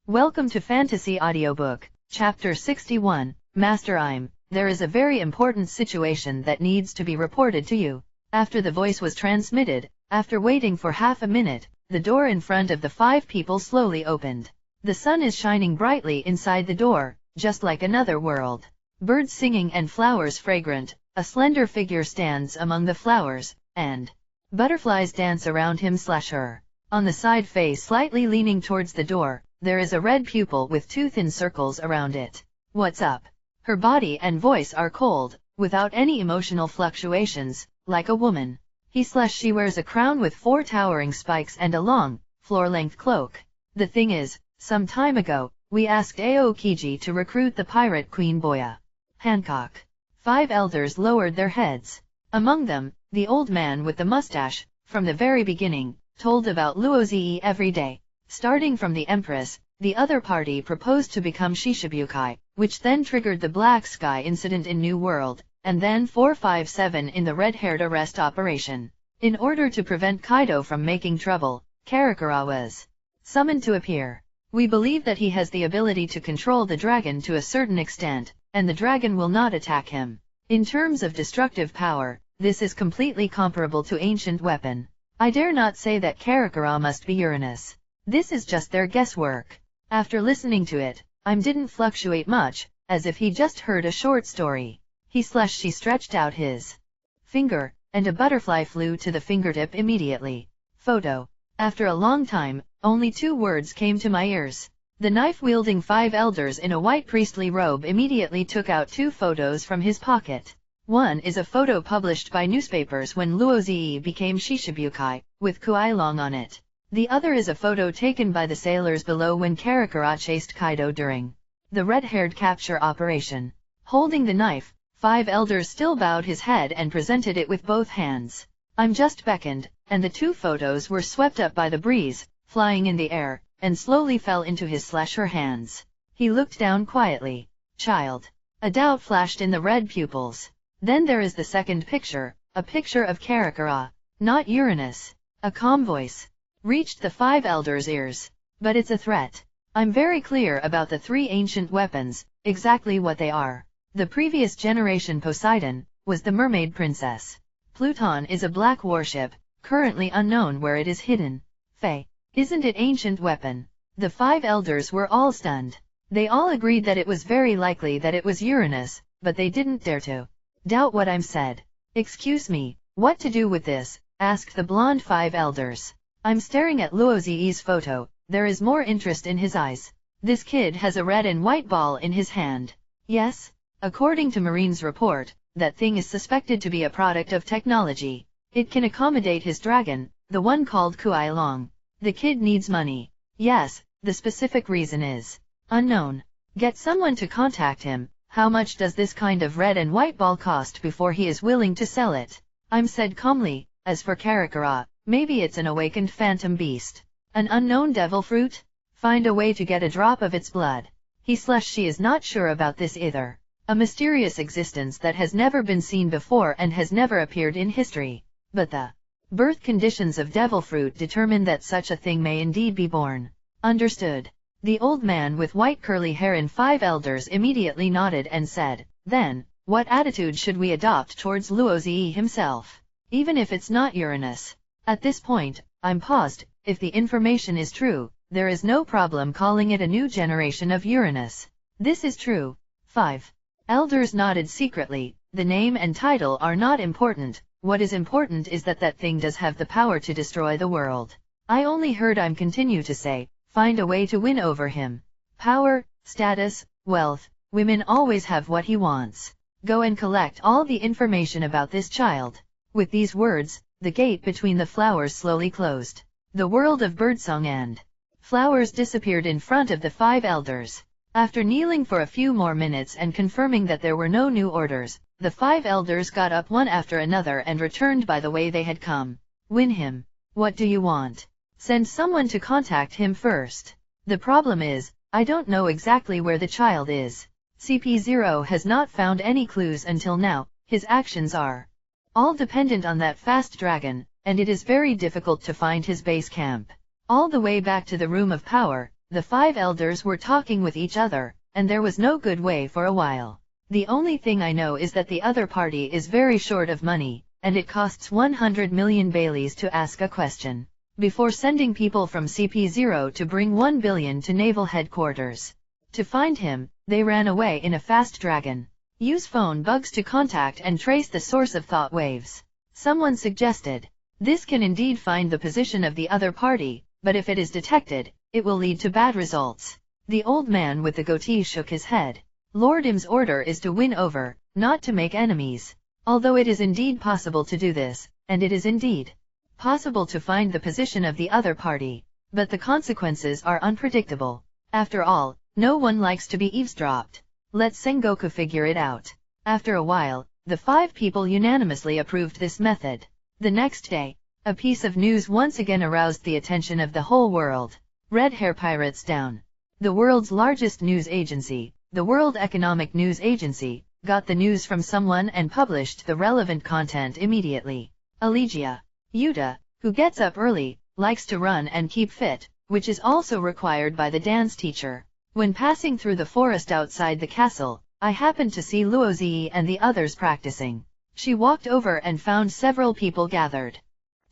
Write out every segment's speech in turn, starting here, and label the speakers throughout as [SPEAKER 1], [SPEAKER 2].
[SPEAKER 1] Welcome to Fantasy Audiobook, Chapter 61, Master I'm. There is a very important situation that needs to be reported to you. After the voice was transmitted, after waiting for half a minute, the door in front of the 5 people slowly opened. The sun is shining brightly inside the door, just like another world. Birds singing and flowers fragrant, a slender figure stands among the flowers, and butterflies dance around him/her. On the side face slightly leaning towards the door, there is a red pupil with 2 thin circles around it. What's up? Her body and voice are cold, without any emotional fluctuations, like a woman. He/she wears a crown with 4 towering spikes and a long, floor-length cloak. The thing is, some time ago, we asked Aokiji to recruit the pirate queen Boya Hancock. 5 elders lowered their heads. Among them, the old man with the mustache, from the very beginning, told about Luozi every day. Starting from the Empress, the other party proposed to become Shishibukai, which then triggered the Black Sky incident in New World, and then 457 in the red-haired arrest operation. In order to prevent Kaido from making trouble, Karakura was summoned to appear. We believe that he has the ability to control the dragon to a certain extent, and the dragon will not attack him. In terms of destructive power, this is completely comparable to ancient weapon. I dare not say that Karakura must be Uranus. This is just their guesswork. After listening to it, I didn't fluctuate much, as if he just heard a short story. He/she stretched out his finger, and a butterfly flew to the fingertip immediately. Photo. After a long time, only 2 words came to my ears. The knife-wielding 5 elders in a white priestly robe immediately took out 2 photos from his pocket. One is a photo published by newspapers when Luozi became Shishibukai, with Kuailong on it. The other is a photo taken by the sailors below when Karakura chased Kaido during the red-haired capture operation. Holding the knife, 5 elders still bowed his head and presented it with both hands. I'm just beckoned, and the 2 photos were swept up by the breeze, flying in the air, and slowly fell into his/her hands. He looked down quietly. Child. A doubt flashed in the red pupils. Then there is the second picture, a picture of Karakura, not Uranus. A calm voice reached the 5 elders' ears. But it's a threat. I'm very clear about the 3 ancient weapons, exactly what they are. The previous generation Poseidon was the mermaid princess. Pluton is a black warship, currently unknown where it is hidden. Faye. Isn't it ancient weapon? The 5 elders were all stunned. They all agreed that it was very likely that it was Uranus, but they didn't dare to doubt what I'm said. Excuse me, what to do with this? Asked the blonde 5 elders. I'm staring at Luozi's photo. There is more interest in his eyes. This kid has a red and white ball in his hand. Yes? According to Marine's report, that thing is suspected to be a product of technology. It can accommodate his dragon, the one called Kuailong. The kid needs money. Yes, the specific reason is unknown. Get someone to contact him. How much does this kind of red and white ball cost before he is willing to sell it? I'm said calmly. As for Karakura, maybe it's an awakened phantom beast. An unknown devil fruit? Find a way to get a drop of its blood. He/she is not sure about this either. A mysterious existence that has never been seen before and has never appeared in history. But the birth conditions of devil fruit determine that such a thing may indeed be born. Understood. The old man with white curly hair and 5 elders immediately nodded and said, then, what attitude should we adopt towards Luozi himself? Even if it's not Uranus. At this point, I'm paused. If the information is true, there is no problem calling it a new generation of Uranus. This is true. 5 elders nodded secretly. The name and title are not important. What is important is that that thing does have the power to destroy the world. I only heard him continue to say, find a way to win over him. Power, status, wealth, women always have what he wants. Go and collect all the information about this child. With these words, the gate between the flowers slowly closed. The world of birdsong and flowers disappeared in front of the 5 elders. After kneeling for a few more minutes and confirming that there were no new orders, the 5 elders got up one after another and returned by the way they had come. Win him. What do you want? Send someone to contact him first. The problem is, I don't know exactly where the child is. CP0 has not found any clues until now. His actions are all dependent on that fast dragon, and it is very difficult to find his base camp. All the way back to the Room of Power, the 5 elders were talking with each other, and there was no good way for a while. The only thing I know is that the other party is very short of money, and it costs 100 million Baileys to ask a question, before sending people from CP0 to bring 1 billion to naval headquarters. To find him, they ran away in a fast dragon. Use phone bugs to contact and trace the source of thought waves. Someone suggested. This can indeed find the position of the other party, but if it is detected, it will lead to bad results. The old man with the goatee shook his head. Lord Im's order is to win over, not to make enemies. Although it is indeed possible to do this, and it is indeed possible to find the position of the other party, but the consequences are unpredictable. After all, no one likes to be eavesdropped. Let Sengoku figure it out. After a while, the 5 people unanimously approved this method. The next day, a piece of news once again aroused the attention of the whole world. Red Hair Pirates down. The world's largest news agency, the World Economic News Agency, got the news from someone and published the relevant content immediately. Allegia. Yuta, who gets up early, likes to run and keep fit, which is also required by the dance teacher. When passing through the forest outside the castle, I happened to see Luozi and the others practicing. She walked over and found several people gathered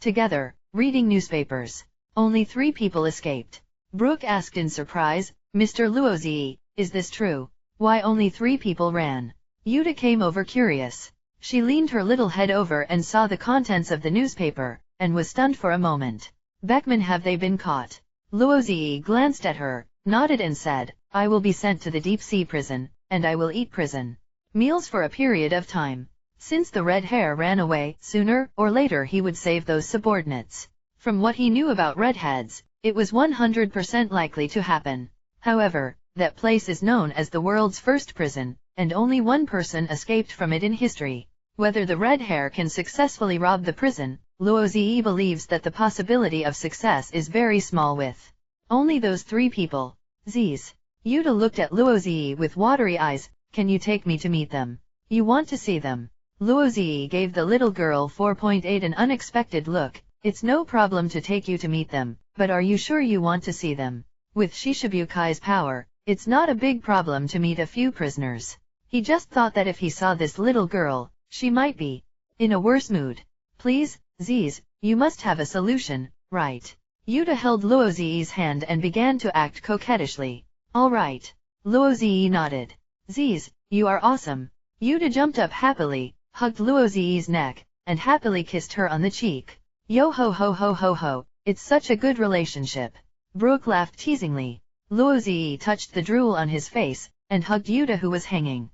[SPEAKER 1] together, reading newspapers. Only 3 people escaped. Brooke asked in surprise, Mr. Luozi, is this true? Why only 3 people ran? Yuta came over curious. She leaned her little head over and saw the contents of the newspaper, and was stunned for a moment. Beckman, have they been caught? Luozi glanced at her, nodded and said, I will be sent to the deep sea prison, and I will eat prison meals for a period of time. Since the red hair ran away, sooner or later he would save those subordinates. From what he knew about redheads, it was 100% likely to happen. However, that place is known as the world's first prison, and only one person escaped from it in history. Whether the red hair can successfully rob the prison, Luozi believes that the possibility of success is very small with only those 3 people. Z's. Yuta looked at Luozi with watery eyes. Can you take me to meet them? You want to see them? Luozi gave the little girl 4.8 an unexpected look. It's no problem to take you to meet them, but are you sure you want to see them? With Shishibuki's power, it's not a big problem to meet a few prisoners. He just thought that if he saw this little girl, she might be in a worse mood. Please, Ziz, you must have a solution, right? Yuta held Luozi's hand and began to act coquettishly. All right. Luozi nodded. Ziz, you are awesome. Yuta jumped up happily, hugged Luozi's neck, and happily kissed her on the cheek. Yo ho ho ho ho ho, it's such a good relationship. Brooke laughed teasingly. Luozi touched the drool on his face, and hugged Yuta who was hanging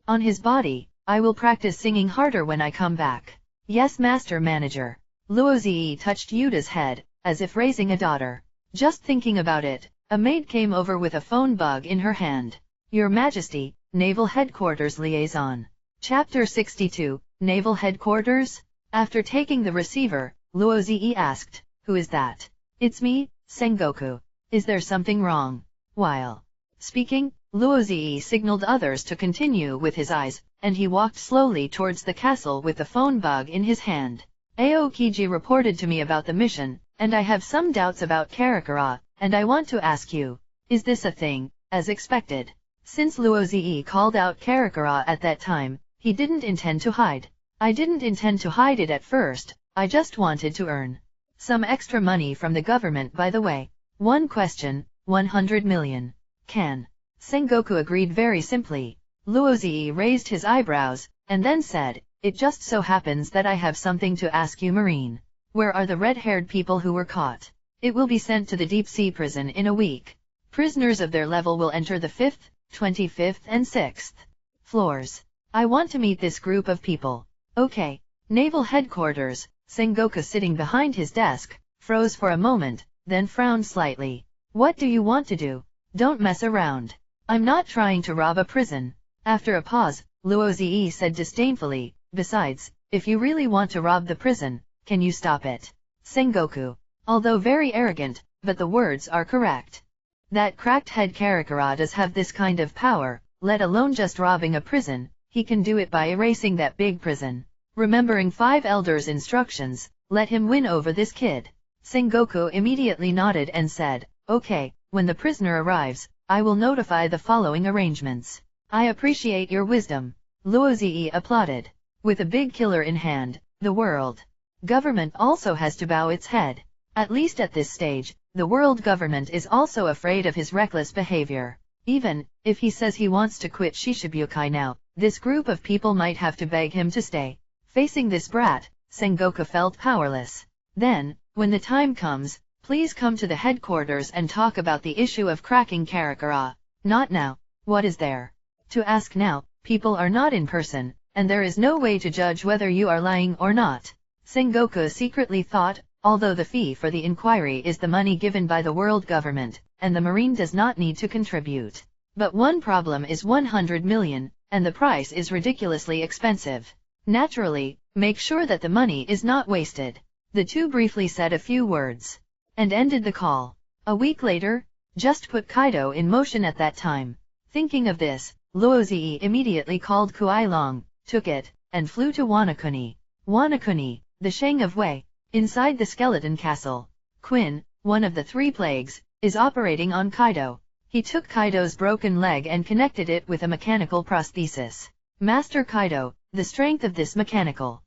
[SPEAKER 1] on his body. I will practice singing harder when I come back. Yes, Master Manager. Luozi touched Yuta's head, as if raising a daughter. Just thinking about it, a maid came over with a phone bug in her hand. Your Majesty, Naval Headquarters Liaison. Chapter 62, Naval Headquarters? After taking the receiver, Luozi asked, who is that? It's me, Sengoku. Is there something wrong? While speaking, Luozi signaled others to continue with his eyes, and he walked slowly towards the castle with the phone bug in his hand. Aokiji reported to me about the mission, and I have some doubts about Karakura, and I want to ask you, is this a thing, as expected? Since Luozi called out Karakura at that time, he didn't intend to hide. I didn't intend to hide it at first, I just wanted to earn some extra money from the government by the way. One question, 100 million. Can. Sengoku agreed very simply. Luozi raised his eyebrows, and then said, it just so happens that I have something to ask you, Marine. Where are the red-haired people who were caught? It will be sent to the deep-sea prison in a week. Prisoners of their level will enter the 5th, 25th and 6th floors. I want to meet this group of people. Okay. Naval Headquarters. Sengoku, sitting behind his desk, froze for a moment, then frowned slightly. What do you want to do? Don't mess around. I'm not trying to rob a prison. After a pause, Luozi said disdainfully, besides, if you really want to rob the prison, can you stop it? Sengoku. Although very arrogant, but the words are correct. That cracked head Karakura does have this kind of power, let alone just robbing a prison, he can do it by erasing that big prison. Remembering 5 elders' instructions, let him win over this kid. Sengoku immediately nodded and said, okay, when the prisoner arrives, I will notify the following arrangements. I appreciate your wisdom. Luozi applauded. With a big killer in hand, the world government also has to bow its head. At least at this stage, the world government is also afraid of his reckless behavior. Even if he says he wants to quit Shishibukai now, this group of people might have to beg him to stay. Facing this brat, Sengoku felt powerless. Then, when the time comes, please come to the headquarters and talk about the issue of cracking Karakura. Not now. What is there to ask now? People are not in person, and there is no way to judge whether you are lying or not. Sengoku secretly thought, although the fee for the inquiry is the money given by the world government, and the marine does not need to contribute. But one problem is 100 million, and the price is ridiculously expensive. Naturally, make sure that the money is not wasted. The two briefly said a few words and ended the call. A week later, just put Kaido in motion at that time. Thinking of this, Luozi immediately called Kuai Long, took it, and flew to Wanakuni. Wanakuni, the Shang of Wei, inside the skeleton castle. Quinn, one of the three plagues, is operating on Kaido. He took Kaido's broken leg and connected it with a mechanical prosthesis. Master Kaido, the strength of this mechanical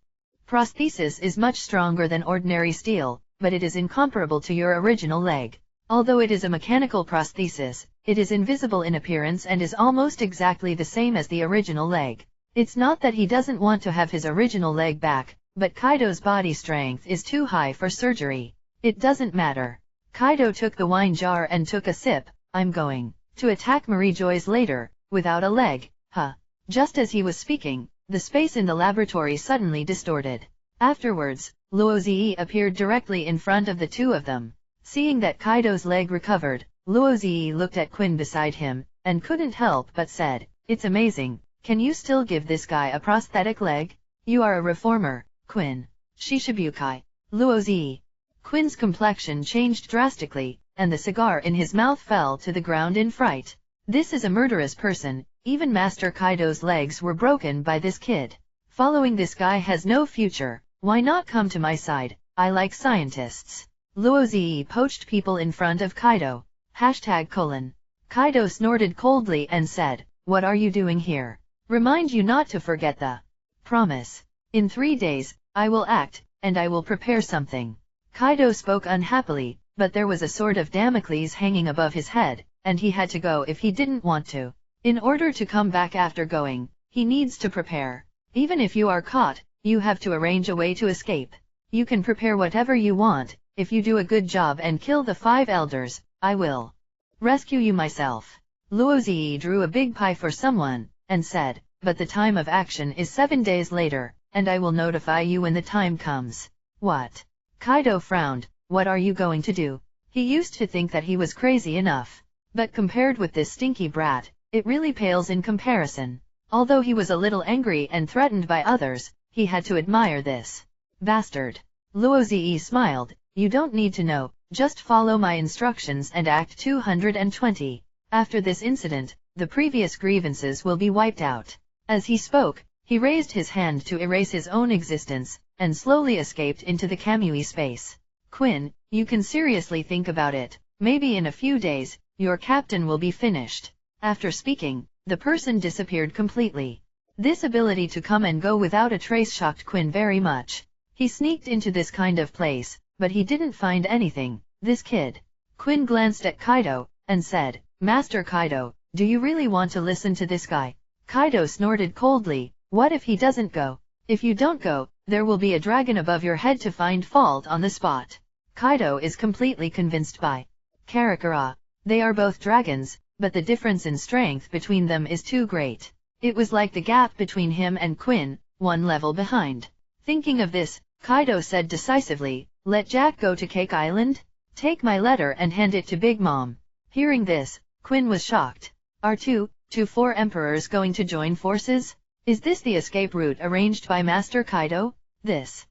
[SPEAKER 1] prosthesis is much stronger than ordinary steel, but it is incomparable to your original leg. Although it is a mechanical prosthesis, it is invisible in appearance and is almost exactly the same as the original leg. It's not that he doesn't want to have his original leg back, but Kaido's body strength is too high for surgery. It doesn't matter. Kaido took the wine jar and took a sip. I'm going to attack Marie Joyce later, without a leg, huh? Just as he was speaking, the space in the laboratory suddenly distorted. Afterwards, Luozi appeared directly in front of the two of them. Seeing that Kaido's leg recovered, Luozi looked at Quinn beside him, and couldn't help but said, "It's amazing, can you still give this guy a prosthetic leg? You are a reformer, Quinn." Shishibukai. Luozi. Quinn's complexion changed drastically, and the cigar in his mouth fell to the ground in fright. This is a murderous person, even Master Kaido's legs were broken by this kid. Following this guy has no future, why not come to my side? I like scientists. Luozi poached people in front of Kaido. #:. Kaido snorted coldly and said, "What are you doing here? Remind you not to forget the promise. In 3 days, I will act, and I will prepare something." Kaido spoke unhappily, but there was a sword of Damocles hanging above his head, and he had to go if he didn't want to. In order to come back after going, he needs to prepare. Even if you are caught, you have to arrange a way to escape. You can prepare whatever you want. If you do a good job and kill the 5 elders, I will rescue you myself. Luozi drew a big pie for someone, and said, "But the time of action is 7 days later, and I will notify you when the time comes." What? Kaido frowned. What are you going to do? He used to think that he was crazy enough. But compared with this stinky brat, it really pales in comparison. Although he was a little angry and threatened by others, he had to admire this bastard. Luozi smiled. "You don't need to know, just follow my instructions and act 220. After this incident, the previous grievances will be wiped out." As he spoke, he raised his hand to erase his own existence, and slowly escaped into the Kamui space. "Quinn, you can seriously think about it. Maybe in a few days, your captain will be finished." After speaking, the person disappeared completely. This ability to come and go without a trace shocked Quinn very much. He sneaked into this kind of place, but he didn't find anything. This kid. Quinn glanced at Kaido, and said, "Master Kaido, do you really want to listen to this guy?" Kaido snorted coldly. "What if he doesn't go? If you don't go, there will be a dragon above your head to find fault on the spot." Kaido is completely convinced by Karakura. They are both dragons, but the difference in strength between them is too great. It was like the gap between him and Quinn, 1 level behind. Thinking of this, Kaido said decisively, "Let Jack go to Cake Island? Take my letter and hand it to Big Mom." Hearing this, Quinn was shocked. Are 4 emperors going to join forces? Is this the escape route arranged by Master Kaido? This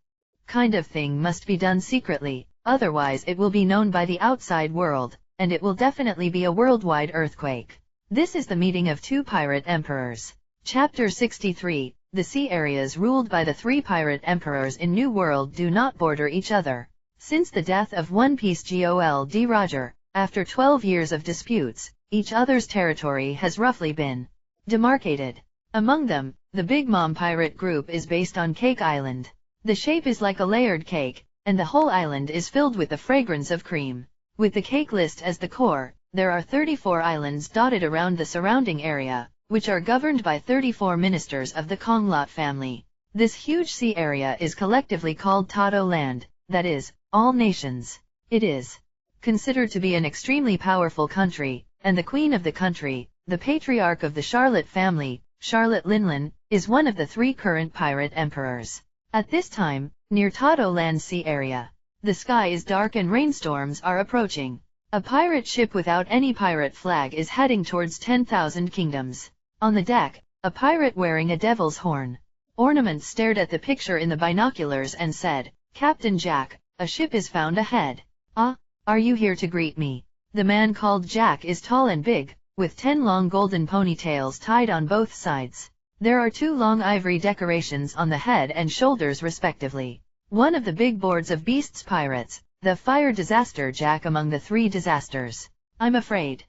[SPEAKER 1] kind of thing must be done secretly, otherwise it will be known by the outside world, and it will definitely be a worldwide earthquake. This is the meeting of 2 pirate emperors. Chapter 63. The sea areas ruled by the 3 pirate emperors in New World do not border each other. Since the death of One Piece Gold Roger, After 12 years of disputes, each other's territory has roughly been demarcated. Among them, the Big Mom pirate group is based on Cake Island. The shape is like a layered cake, and the whole island is filled with the fragrance of cream. With the cake list as the core, there are 34 islands dotted around the surrounding area, which are governed by 34 ministers of the Konglot family. This huge sea area is collectively called Tato Land, that is, all nations. It is considered to be an extremely powerful country, and the queen of the country, the patriarch of the Charlotte family, Charlotte Linlin, is one of the 3 current pirate emperors. At this time, near Tato Land sea area, the sky is dark and rainstorms are approaching. A pirate ship without any pirate flag is heading towards 10,000 kingdoms. On the deck, a pirate wearing a devil's horn ornament stared at the picture in the binoculars and said, "Captain Jack, a ship is found ahead. Ah, are you here to greet me?" The man called Jack is tall and big, with 10 long golden ponytails tied on both sides. There are 2 long ivory decorations on the head and shoulders respectively. One of the big boards of Beast's pirates, the fire disaster Jack among the 3 disasters. "I'm afraid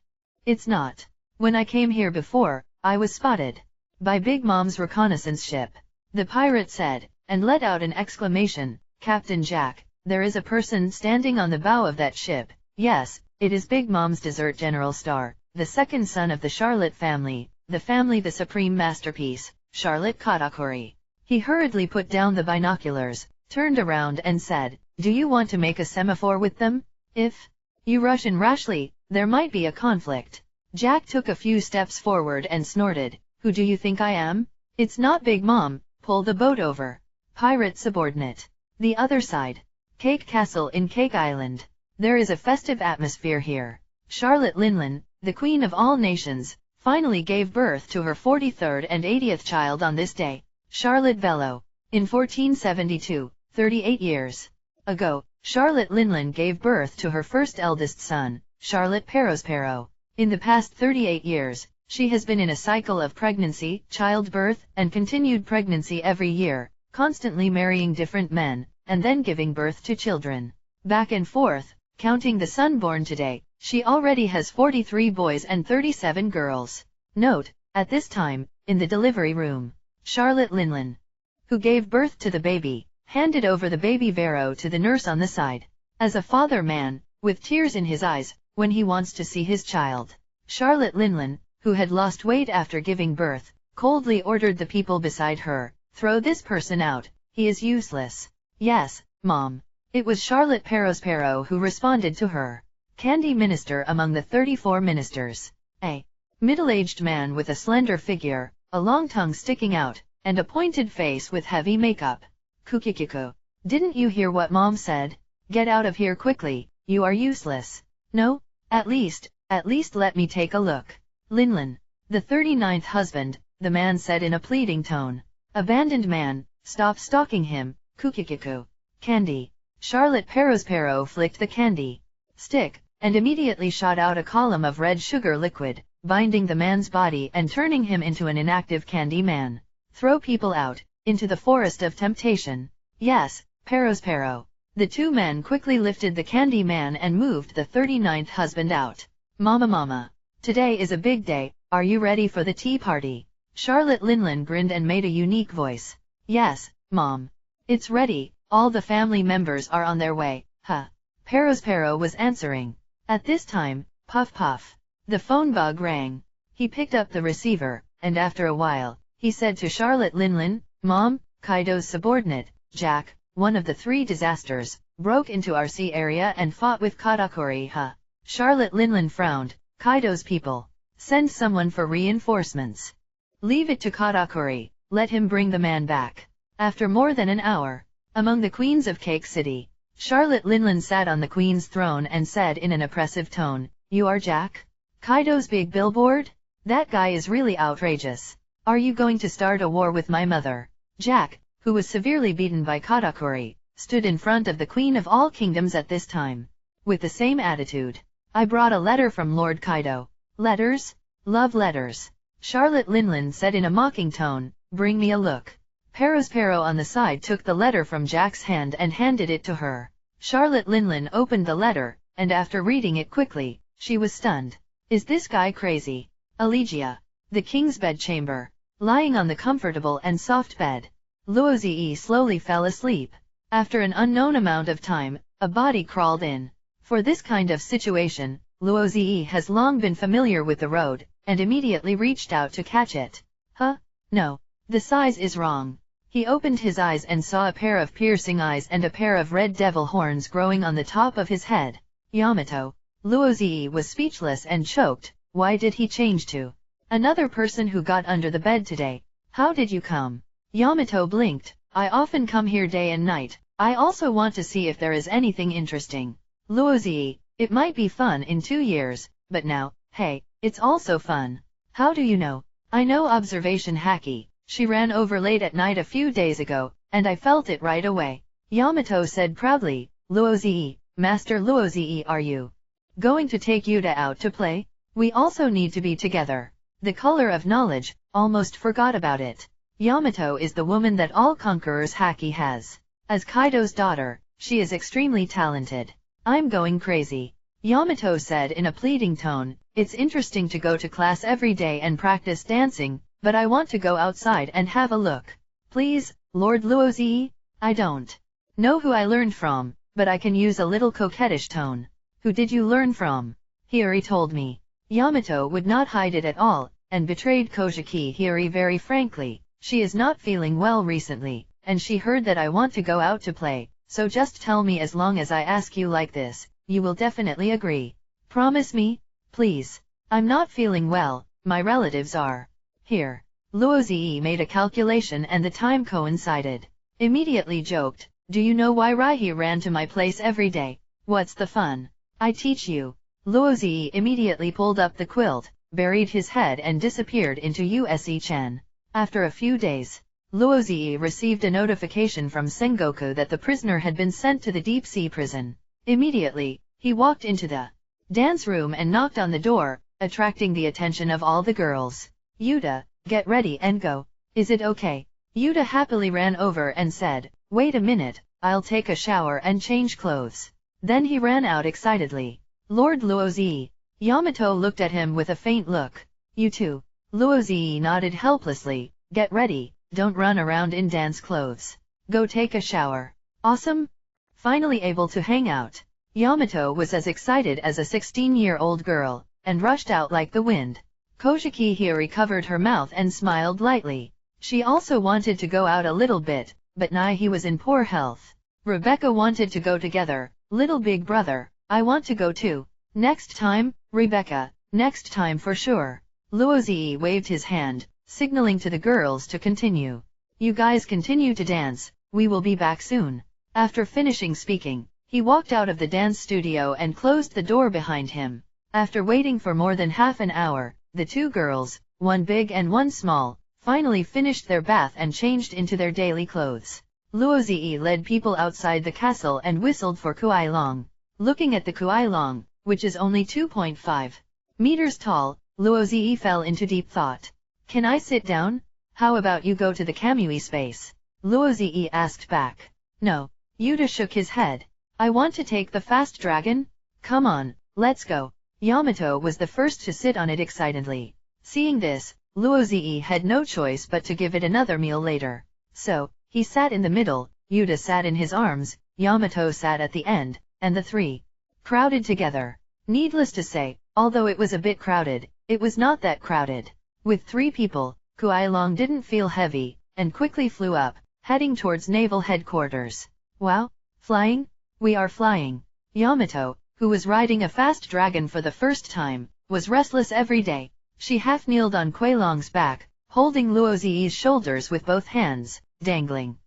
[SPEAKER 1] it's not. When I came here before, I was spotted by Big Mom's reconnaissance ship," the pirate said, and let out an exclamation. "Captain Jack, there is a person standing on the bow of that ship. Yes, it is Big Mom's dessert General Star, the second son of the Charlotte family, the supreme masterpiece, Charlotte Katakuri." He hurriedly put down the binoculars, turned around and said, "Do you want to make a semaphore with them? If you rush in rashly, there might be a conflict." Jack took a few steps forward and snorted, "Who do you think I am? It's not Big Mom, pull the boat over." Pirate subordinate. The other side. Cake Castle in Cake Island. There is a festive atmosphere here. Charlotte Linlin, the queen of all nations, finally gave birth to her 43rd and 80th child on this day, Charlotte Bello. In 1472, 38 years ago, Charlotte Linlin gave birth to her first eldest son, Charlotte Perospero. In the past 38 years, she has been in a cycle of pregnancy, childbirth, and continued pregnancy every year, constantly marrying different men, and then giving birth to children. Back and forth, counting the son born today, she already has 43 boys and 37 girls. Note, at this time, in the delivery room, Charlotte Linlin, who gave birth to the baby, handed over the baby Vero to the nurse on the side. As a father man, with tears in his eyes, when he wants to see his child, Charlotte Linlin, who had lost weight after giving birth, coldly ordered the people beside her, "Throw this person out, he is useless." "Yes, Mom." It was Charlotte Perospero who responded to her. Candy minister among the 34 ministers. A middle-aged man with a slender figure, a long tongue sticking out, and a pointed face with heavy makeup. "Kukikiku. Didn't you hear what Mom said? Get out of here quickly, you are useless." "No, at least let me take a look." "Linlin, the 39th husband," the man said in a pleading tone. "Abandoned man, stop stalking him, Kukikiku." "Candy." Charlotte Perospero flicked the candy stick, and immediately shot out a column of red sugar liquid, binding the man's body and turning him into an inactive candy man. "Throw people out, into the forest of temptation." "Yes, Perospero." The 2 men quickly lifted the candy man and moved the 39th husband out. Mama, today is a big day, are you ready for the tea party?" Charlotte Linlin grinned and made a unique voice. "Yes, Mom. It's ready, all the family members are on their way, huh?" Perospero was answering. At this time, puff puff, the phone bug rang. He picked up the receiver, and after a while, he said to Charlotte Linlin, "Mom, Kaido's subordinate, Jack, one of the 3 disasters, broke into our sea area and fought with Katakuri, huh?" Charlotte Linlin frowned. "Kaido's people. Send someone for reinforcements. Leave it to Katakuri, let him bring the man back." After more than an hour, among the queens of Cake City, Charlotte Linlin sat on the queen's throne and said in an oppressive tone, "You are Jack? Kaido's big billboard? That guy is really outrageous. Are you going to start a war with my mother?" Jack, who was severely beaten by Katakuri, stood in front of the Queen of all Kingdoms at this time, with the same attitude. "I brought a letter from Lord Kaido." "Letters? Love letters," Charlotte Linlin said in a mocking tone. "Bring me a look." Perospero on the side took the letter from Jack's hand and handed it to her. Charlotte Linlin opened the letter, and after reading it quickly, she was stunned. Is this guy crazy? Elegia. The king's bedchamber. Lying on the comfortable and soft bed, Luo Ziyi slowly fell asleep. After an unknown amount of time, a body crawled in. For this kind of situation, Luo Ziyi has long been familiar with the road, and immediately reached out to catch it. Huh? No. The size is wrong. He opened his eyes and saw a pair of piercing eyes and a pair of red devil horns growing on the top of his head. Yamato. Luo Ziyi was speechless and choked. Why did he change to another person who got under the bed today? How did you come? Yamato blinked. I often come here day and night. I also want to see if there is anything interesting. Luo Ziyi, it might be fun in 2 years, but now, hey, it's also fun. How do you know? I know observation hacky. She ran over late at night a few days ago, and I felt it right away. Yamato said proudly. Luo Ziyi, Master Luo Ziyi, are you going to take Yuta out to play? We also need to be together. The color of knowledge, almost forgot about it. Yamato is the woman that all conquerors Haki has. As Kaido's daughter, she is extremely talented. I'm going crazy. Yamato said in a pleading tone. It's interesting to go to class every day and practice dancing, but I want to go outside and have a look. Please, Lord Luo Ziyi? I don't know who I learned from, but I can use a little coquettish tone. Who did you learn from? Hiyori told me. Yamato would not hide it at all, and betrayed Kojiki Hiyori very frankly. She is not feeling well recently, and she heard that I want to go out to play, so just tell me as long as I ask you like this, you will definitely agree. Promise me? Please. I'm not feeling well, my relatives are here. Luo Ziyi made a calculation and the time coincided. Immediately joked, do you know why Raihi ran to my place every day? What's the fun? I teach you. Luo Ziyi immediately pulled up the quilt, buried his head and disappeared into Use-chan. After a few days, Luo Ziyi received a notification from Sengoku that the prisoner had been sent to the deep-sea prison. Immediately, he walked into the dance room and knocked on the door, attracting the attention of all the girls. Yuta, get ready and go. Is it okay? Yuta happily ran over and said, wait a minute, I'll take a shower and change clothes. Then he ran out excitedly. Lord Luo Ziyi. Yamato looked at him with a faint look. You too. Luo Ziyi nodded helplessly. Get ready, don't run around in dance clothes. Go take a shower. Awesome? Finally able to hang out. Yamato was as excited as a 16-year-old girl, and rushed out like the wind. Kojiki Hiyori covered her mouth and smiled lightly. She also wanted to go out a little bit, but he was in poor health. Rebecca wanted to go together. Little big brother, I want to go too. Next time, Rebecca, next time for sure. Luo Ziyi waved his hand, signaling to the girls to continue. You guys continue to dance, we will be back soon. After finishing speaking, he walked out of the dance studio and closed the door behind him. After waiting for more than half an hour, the two girls, one big and one small, finally finished their bath and changed into their daily clothes. Luo Ziyi led people outside the castle and whistled for Kuai Long. Looking at the Kuai Long, which is only 2.5 meters tall, Luo Ziyi fell into deep thought. Can I sit down? How about you go to the Kamui space? Luo Ziyi asked back. No. Yuta shook his head. I want to take the fast dragon? Come on, let's go. Yamato was the first to sit on it excitedly. Seeing this, Luo Ziyi had no choice but to give it another meal later. So, he sat in the middle, Yuta sat in his arms, Yamato sat at the end, and the three crowded together. Needless to say, although it was a bit crowded, it was not that crowded. With 3 people, Kuai Long didn't feel heavy, and quickly flew up, heading towards naval headquarters. Wow, flying? We are flying. Yamato, who was riding a fast dragon for the first time, was restless every day. She half kneeled on Kuai Long's back, holding Luo Ziyi's shoulders with both hands, dangling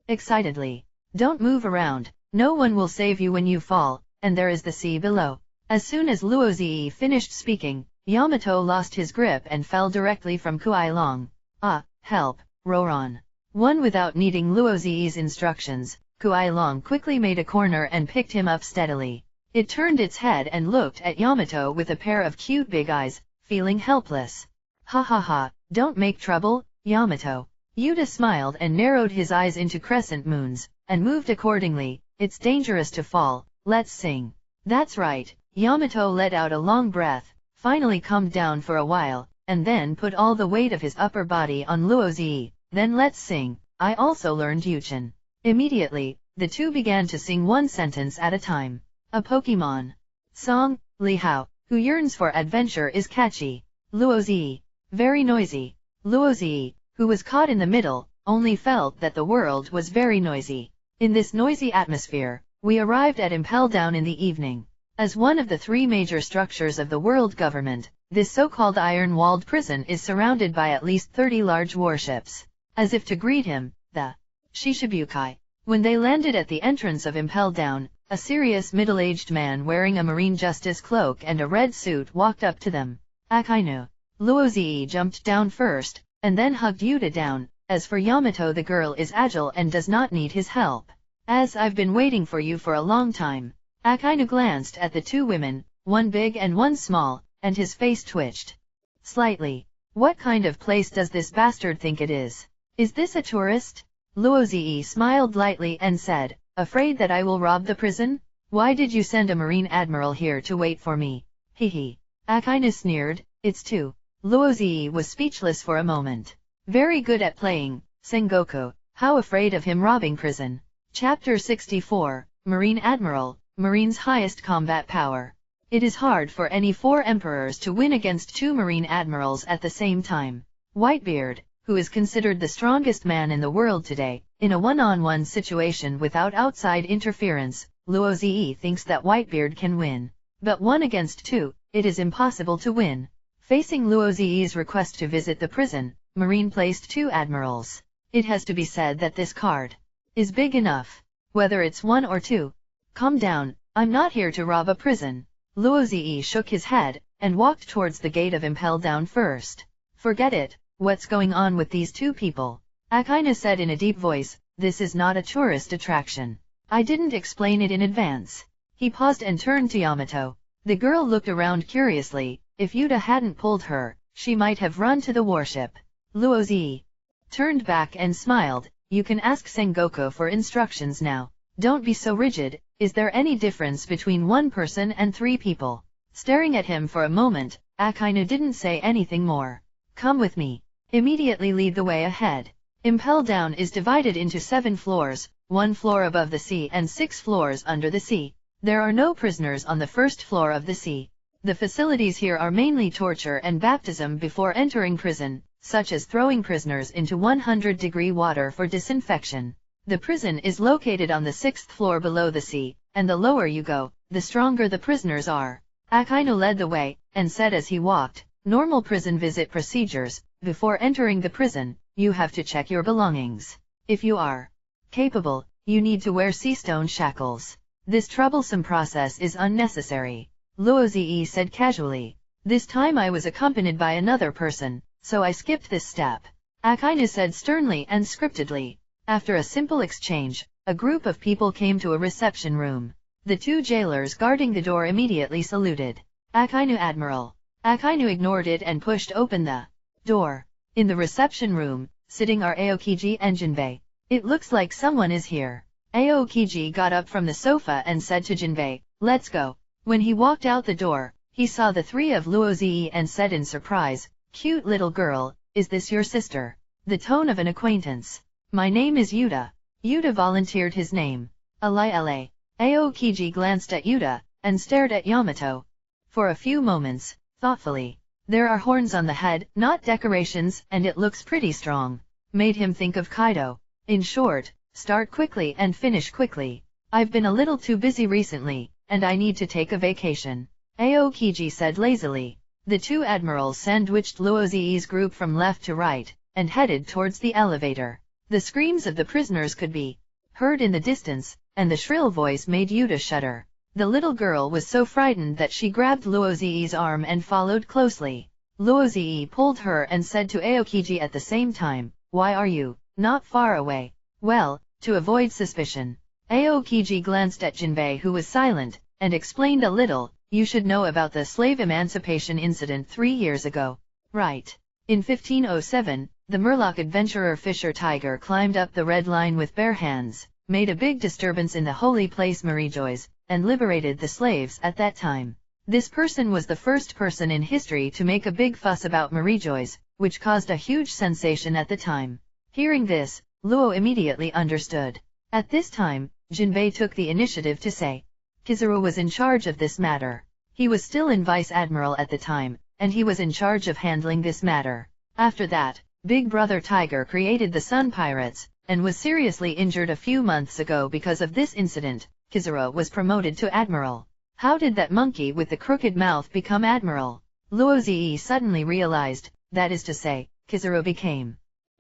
[SPEAKER 1] excitedly. Don't move around, no one will save you when you fall, and there is the sea below. As soon as Luo Ziyi finished speaking, Yamato lost his grip and fell directly from Kuai Long. Ah, help, Roran. One without needing Luo Ziyi's instructions, Kuai Long quickly made a corner and picked him up steadily. It turned its head and looked at Yamato with a pair of cute big eyes, feeling helpless. Ha ha ha, don't make trouble, Yamato. Yuta smiled and narrowed his eyes into crescent moons, and moved accordingly. It's dangerous to fall, let's sing. That's right. Yamato let out a long breath, finally calmed down for a while, and then put all the weight of his upper body on Luozi. Then let's sing. I also learned Yuchen. Immediately, the two began to sing one sentence at a time. A Pokemon song. Li Hao, who yearns for adventure, is catchy. Luozi, very noisy. Luozi, who was caught in the middle, only felt that the world was very noisy. In this noisy atmosphere, we arrived at Impel down in the evening. As one of the three major structures of the world government, this so-called iron-walled prison is surrounded by at least 30 large warships. As if to greet him, the Shishibukai. When they landed at the entrance of Impel Down, a serious middle-aged man wearing a marine justice cloak and a red suit walked up to them. Akainu. Luozi jumped down first, and then hugged Yuta down. As for Yamato, the girl is agile and does not need his help. As I've been waiting for you for a long time. Akainu glanced at the two women, one big and one small, and his face twitched slightly. What kind of place does this bastard think it is? Is this a tourist? Luozi smiled lightly and said, afraid that I will rob the prison? Why did you send a marine admiral here to wait for me? Hehe. Akainu sneered, it's two. Luozi was speechless for a moment. Very good at playing, Sengoku. How afraid of him robbing prison. Chapter 64, Marine Admiral, Marine's highest combat power. It is hard for any four emperors to win against two marine admirals at the same time. Whitebeard, who is considered the strongest man in the world today, in a one-on-one situation without outside interference, Luozi thinks that Whitebeard can win. But 1 against 2, it is impossible to win. Facing Luozi's request to visit the prison, Marine placed 2 admirals. It has to be said that this card is big enough. Whether it's 1 or 2. Calm down, I'm not here to rob a prison. Luozi shook his head, and walked towards the gate of Impel Down first. Forget it, what's going on with these two people? Akainu said in a deep voice, this is not a tourist attraction. I didn't explain it in advance. He paused and turned to Yamato. The girl looked around curiously. If Yuta hadn't pulled her, she might have run to the warship. Luozi turned back and smiled. You can ask Sengoku for instructions now. Don't be so rigid. Is there any difference between 1 person and 3 people? Staring at him for a moment, Akainu didn't say anything more. Come with me. Immediately lead the way ahead. Impel Down is divided into 7 floors, 1 floor above the sea and 6 floors under the sea. There are no prisoners on the first floor of the sea. The facilities here are mainly torture and baptism before entering prison, such as throwing prisoners into 100-degree water for disinfection. The prison is located on the 6th floor below the sea, and the lower you go, the stronger the prisoners are. Akainu led the way, and said as he walked, normal prison visit procedures. Before entering the prison, you have to check your belongings. If you are capable, you need to wear sea stone shackles. This troublesome process is unnecessary. Luozi said casually. This time I was accompanied by another person, so I skipped this step. Akainu said sternly and scriptedly. After a simple exchange, a group of people came to a reception room. The 2 jailers guarding the door immediately saluted. Akainu Admiral. Akainu ignored it and pushed open the door. In the reception room, sitting are Aokiji and Jinbei. It looks like someone is here. Aokiji got up from the sofa and said to Jinbei, let's go. When he walked out the door, he saw the 3 of Luozi and said in surprise, cute little girl, is this your sister? The tone of an acquaintance. My name is Yuta. Yuta volunteered his name. La. Aokiji glanced at Yuta, and stared at Yamato. For a few moments, thoughtfully. There are horns on the head, not decorations, and it looks pretty strong. Made him think of Kaido. In short, start quickly and finish quickly. I've been a little too busy recently, and I need to take a vacation. Aokiji said lazily. The 2 admirals sandwiched Luozi's group from left to right, and headed towards the elevator. The screams of the prisoners could be heard in the distance, and the shrill voice made Yuta shudder. The little girl was so frightened that she grabbed Luozi's arm and followed closely. Luozi pulled her and said to Aokiji at the same time, why are you not far away? Well, to avoid suspicion. Aokiji glanced at Jinbei, who was silent, and explained a little. You should know about the slave emancipation incident 3 years ago. Right. In 1507, the Murloc adventurer Fisher Tiger climbed up the Red Line with bare hands, made a big disturbance in the holy place Marijois, and liberated the slaves at that time. This person was the first person in history to make a big fuss about Marijois, which caused a huge sensation at the time. Hearing this, Luo immediately understood. At this time, Jinbei took the initiative to say, Kizaru was in charge of this matter. He was still in Vice Admiral at the time, and he was in charge of handling this matter. After that, Big Brother Tiger created the Sun Pirates, and was seriously injured a few months ago because of this incident. Kizaru was promoted to Admiral. How did that monkey with the crooked mouth become Admiral? Luo Zi suddenly realized, that is to say, Kizaru became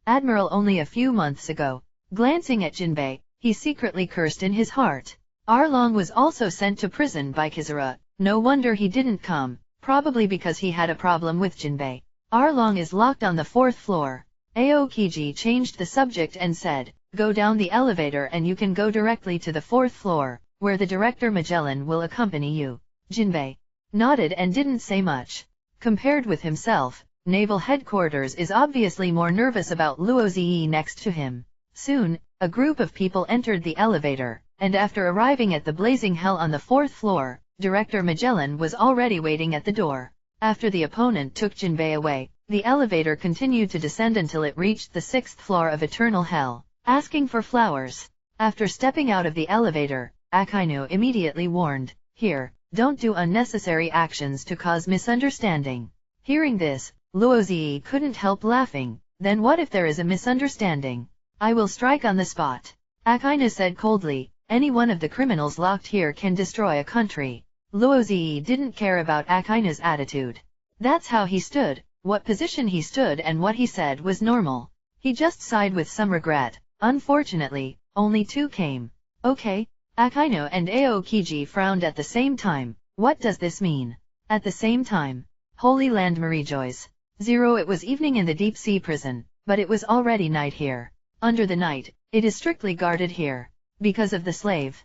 [SPEAKER 1] Admiral only a few months ago. Glancing at Jinbei, he secretly cursed in his heart. Arlong was also sent to prison by Kizaru. No wonder he didn't come, probably because he had a problem with Jinbei. Arlong is locked on the 4th floor. Aokiji changed the subject and said, go down the elevator and you can go directly to the 4th floor, where the Director Magellan will accompany you. Jinbei nodded and didn't say much. Compared with himself, Naval Headquarters is obviously more nervous about Luo Zi next to him. Soon, a group of people entered the elevator, and after arriving at the blazing hell on the 4th floor, Director Magellan was already waiting at the door. After the opponent took Jinbei away, the elevator continued to descend until it reached the 6th floor of Eternal Hell, asking for flowers. After stepping out of the elevator, Akainu immediately warned, here, don't do unnecessary actions to cause misunderstanding. Hearing this, Luo Zi couldn't help laughing. Then what if there is a misunderstanding? I will strike on the spot. Akainu said coldly, any one of the criminals locked here can destroy a country. Luo Zi didn't care about Akainu's attitude. That's how he stood, what position he stood and what he said was normal. He just sighed with some regret. Unfortunately, only 2 came. Okay. Akainu and Aokiji frowned at the same time. What does this mean? At the same time. Holy Land Marijois. 0 It was evening in the deep sea prison, but it was already night here. Under the night, it is strictly guarded here. Because of the slave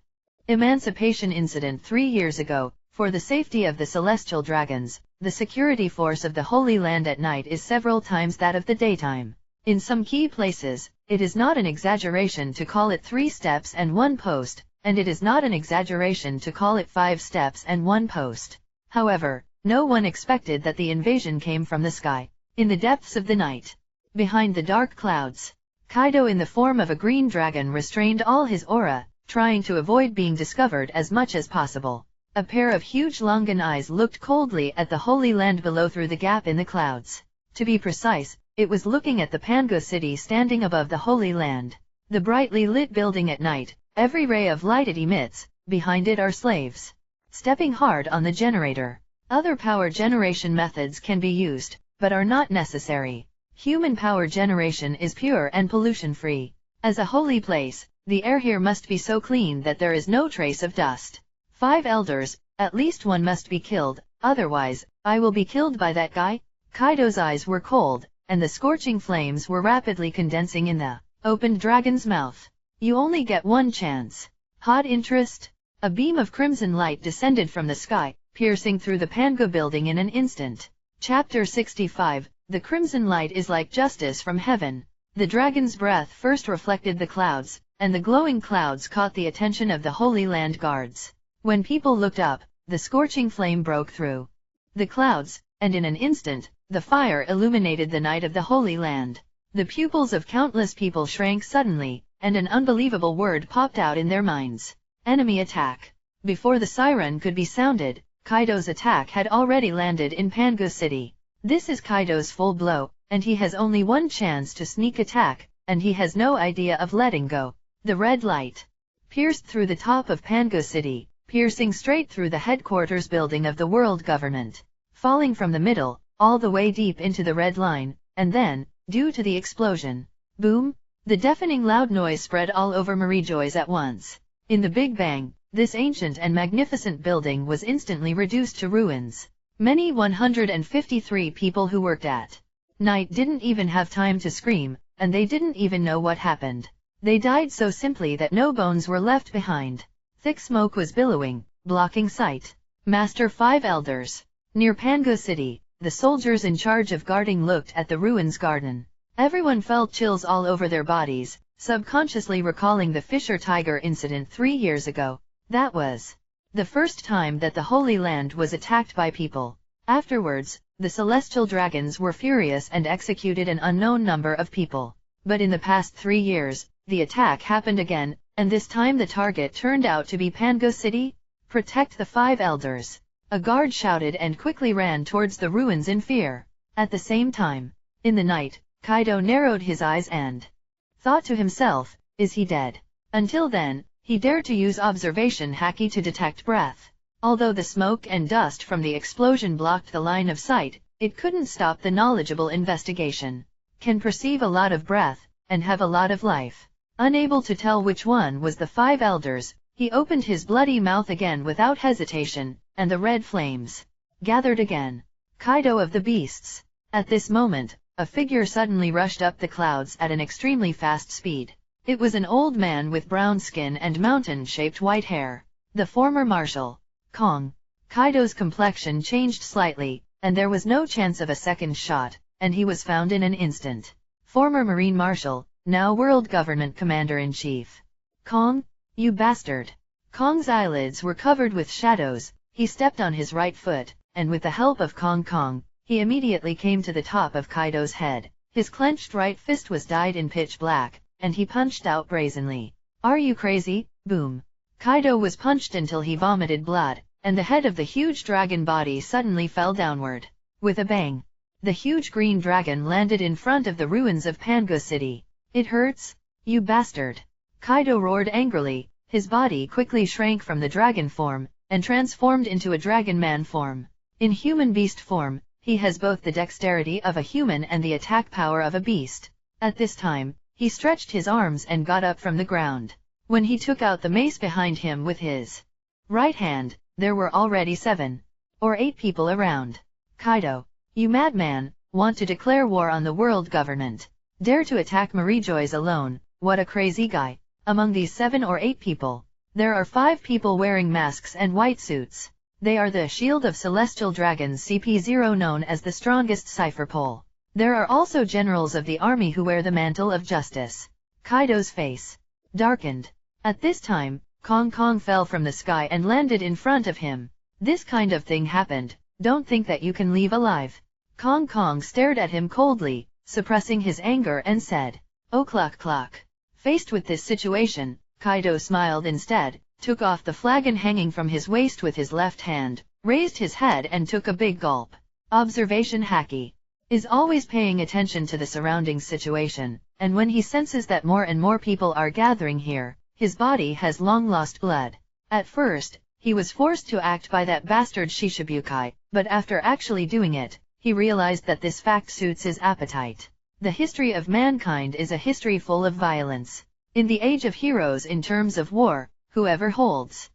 [SPEAKER 1] emancipation incident 3 years ago, for the safety of the celestial dragons, the security force of the Holy Land at night is several times that of the daytime. In some key places, it is not an exaggeration to call it 3 steps and 1 post, and it is not an exaggeration to call it 5 steps and 1 post. However, no one expected that the invasion came from the sky. In the depths of the night, behind the dark clouds, Kaido in the form of a green dragon restrained all his aura, trying to avoid being discovered as much as possible. A pair of huge Longan eyes looked coldly at the Holy Land below through the gap in the clouds. To be precise, it was looking at the Pango city standing above the Holy Land. The brightly lit building at night, every ray of light it emits, behind it are slaves, stepping hard on the generator. Other power generation methods can be used, but are not necessary. Human power generation is pure and pollution-free. As a holy place, the air here must be so clean that there is no trace of dust. 5 elders, at least one must be killed, otherwise, I will be killed by that guy. Kaido's eyes were cold, and the scorching flames were rapidly condensing in the opened dragon's mouth. You only get 1 chance. Hot interest? A beam of crimson light descended from the sky, piercing through the Pango building in an instant. Chapter 65. The crimson light is like justice from heaven. The dragon's breath first reflected the clouds, and the glowing clouds caught the attention of the Holy Land guards. When people looked up, the scorching flame broke through the clouds, and in an instant, the fire illuminated the night of the Holy Land. The pupils of countless people shrank suddenly, and an unbelievable word popped out in their minds. Enemy attack. Before the siren could be sounded, Kaido's attack had already landed in Pango City. This is Kaido's full blow, and he has only 1 chance to sneak attack, and he has no idea of letting go. The red light pierced through the top of Pango City, piercing straight through the headquarters building of the world government, falling from the middle, all the way deep into the red line, and then, due to the explosion, boom, the deafening loud noise spread all over Marijois at once. In the Big Bang, this ancient and magnificent building was instantly reduced to ruins. Many 153 people who worked at night didn't even have time to scream, and they didn't even know what happened. They died so simply that no bones were left behind. Thick smoke was billowing, blocking sight. Master 5 Elders. Near Pango City, the soldiers in charge of guarding looked at the ruins garden. Everyone felt chills all over their bodies, subconsciously recalling the Fisher Tiger incident 3 years ago. That was The first time that the Holy Land was attacked by people. Afterwards, the celestial dragons were furious and executed an unknown number of people. But in the past 3 years, the attack happened again, and this time the target turned out to be Pango City. Protect the 5 elders. A guard shouted and quickly ran towards the ruins in fear. At the same time, in the night, Kaido narrowed his eyes and thought to himself, is he dead? Until then, he dared to use observation haki to detect breath. Although the smoke and dust from the explosion blocked the line of sight, it couldn't stop the knowledgeable investigation. Can perceive a lot of breath, and have a lot of life. Unable to tell which one was the 5 elders, he opened his bloody mouth again without hesitation, and the red flames gathered again. Kaido of the beasts. At this moment, a figure suddenly rushed up the clouds at an extremely fast speed. It was an old man with brown skin and mountain-shaped white hair. The former marshal, Kong. Kaido's complexion changed slightly, and there was no chance of a second shot, and he was found in an instant. Former Marine Marshal, now World Government Commander-in-Chief. Kong, you bastard. Kong's eyelids were covered with shadows. He stepped on his right foot, and with the help of Kong, he immediately came to the top of Kaido's head. His clenched right fist was dyed in pitch black, and he punched out brazenly. Are you crazy? Boom. Kaido was punched until he vomited blood, and the head of the huge dragon body suddenly fell downward. With a bang, the huge green dragon landed in front of the ruins of Pango City. It hurts? You bastard. Kaido roared angrily. His body quickly shrank from the dragon form, and transformed into a dragon man form. In human beast form, he has both the dexterity of a human and the attack power of a beast. At this time, he stretched his arms and got up from the ground. When he took out the mace behind him with his right hand, there were already 7 or 8 people around. Kaido, you madman, want to declare war on the world government. Dare to attack Marijoi's alone, what a crazy guy. Among these 7 or 8 people, there are 5 people wearing masks and white suits. They are the Shield of Celestial Dragons CP0 known as the strongest cipher pole. There are also generals of the army who wear the mantle of justice. Kaido's face darkened. At this time, Kong fell from the sky and landed in front of him. This kind of thing happened. Don't think that you can leave alive. Kong stared at him coldly, suppressing his anger and said, oh cluck. Faced with this situation, Kaido smiled instead, took off the flagon hanging from his waist with his left hand, raised his head and took a big gulp. Observation haki is always paying attention to the surrounding situation, and when he senses that more and more people are gathering here, his body has long lost blood. At first, he was forced to act by that bastard Shishibukai, but after actually doing it, he realized that this fact suits his appetite. The history of mankind is a history full of violence. In the age of heroes in terms of war, whoever holds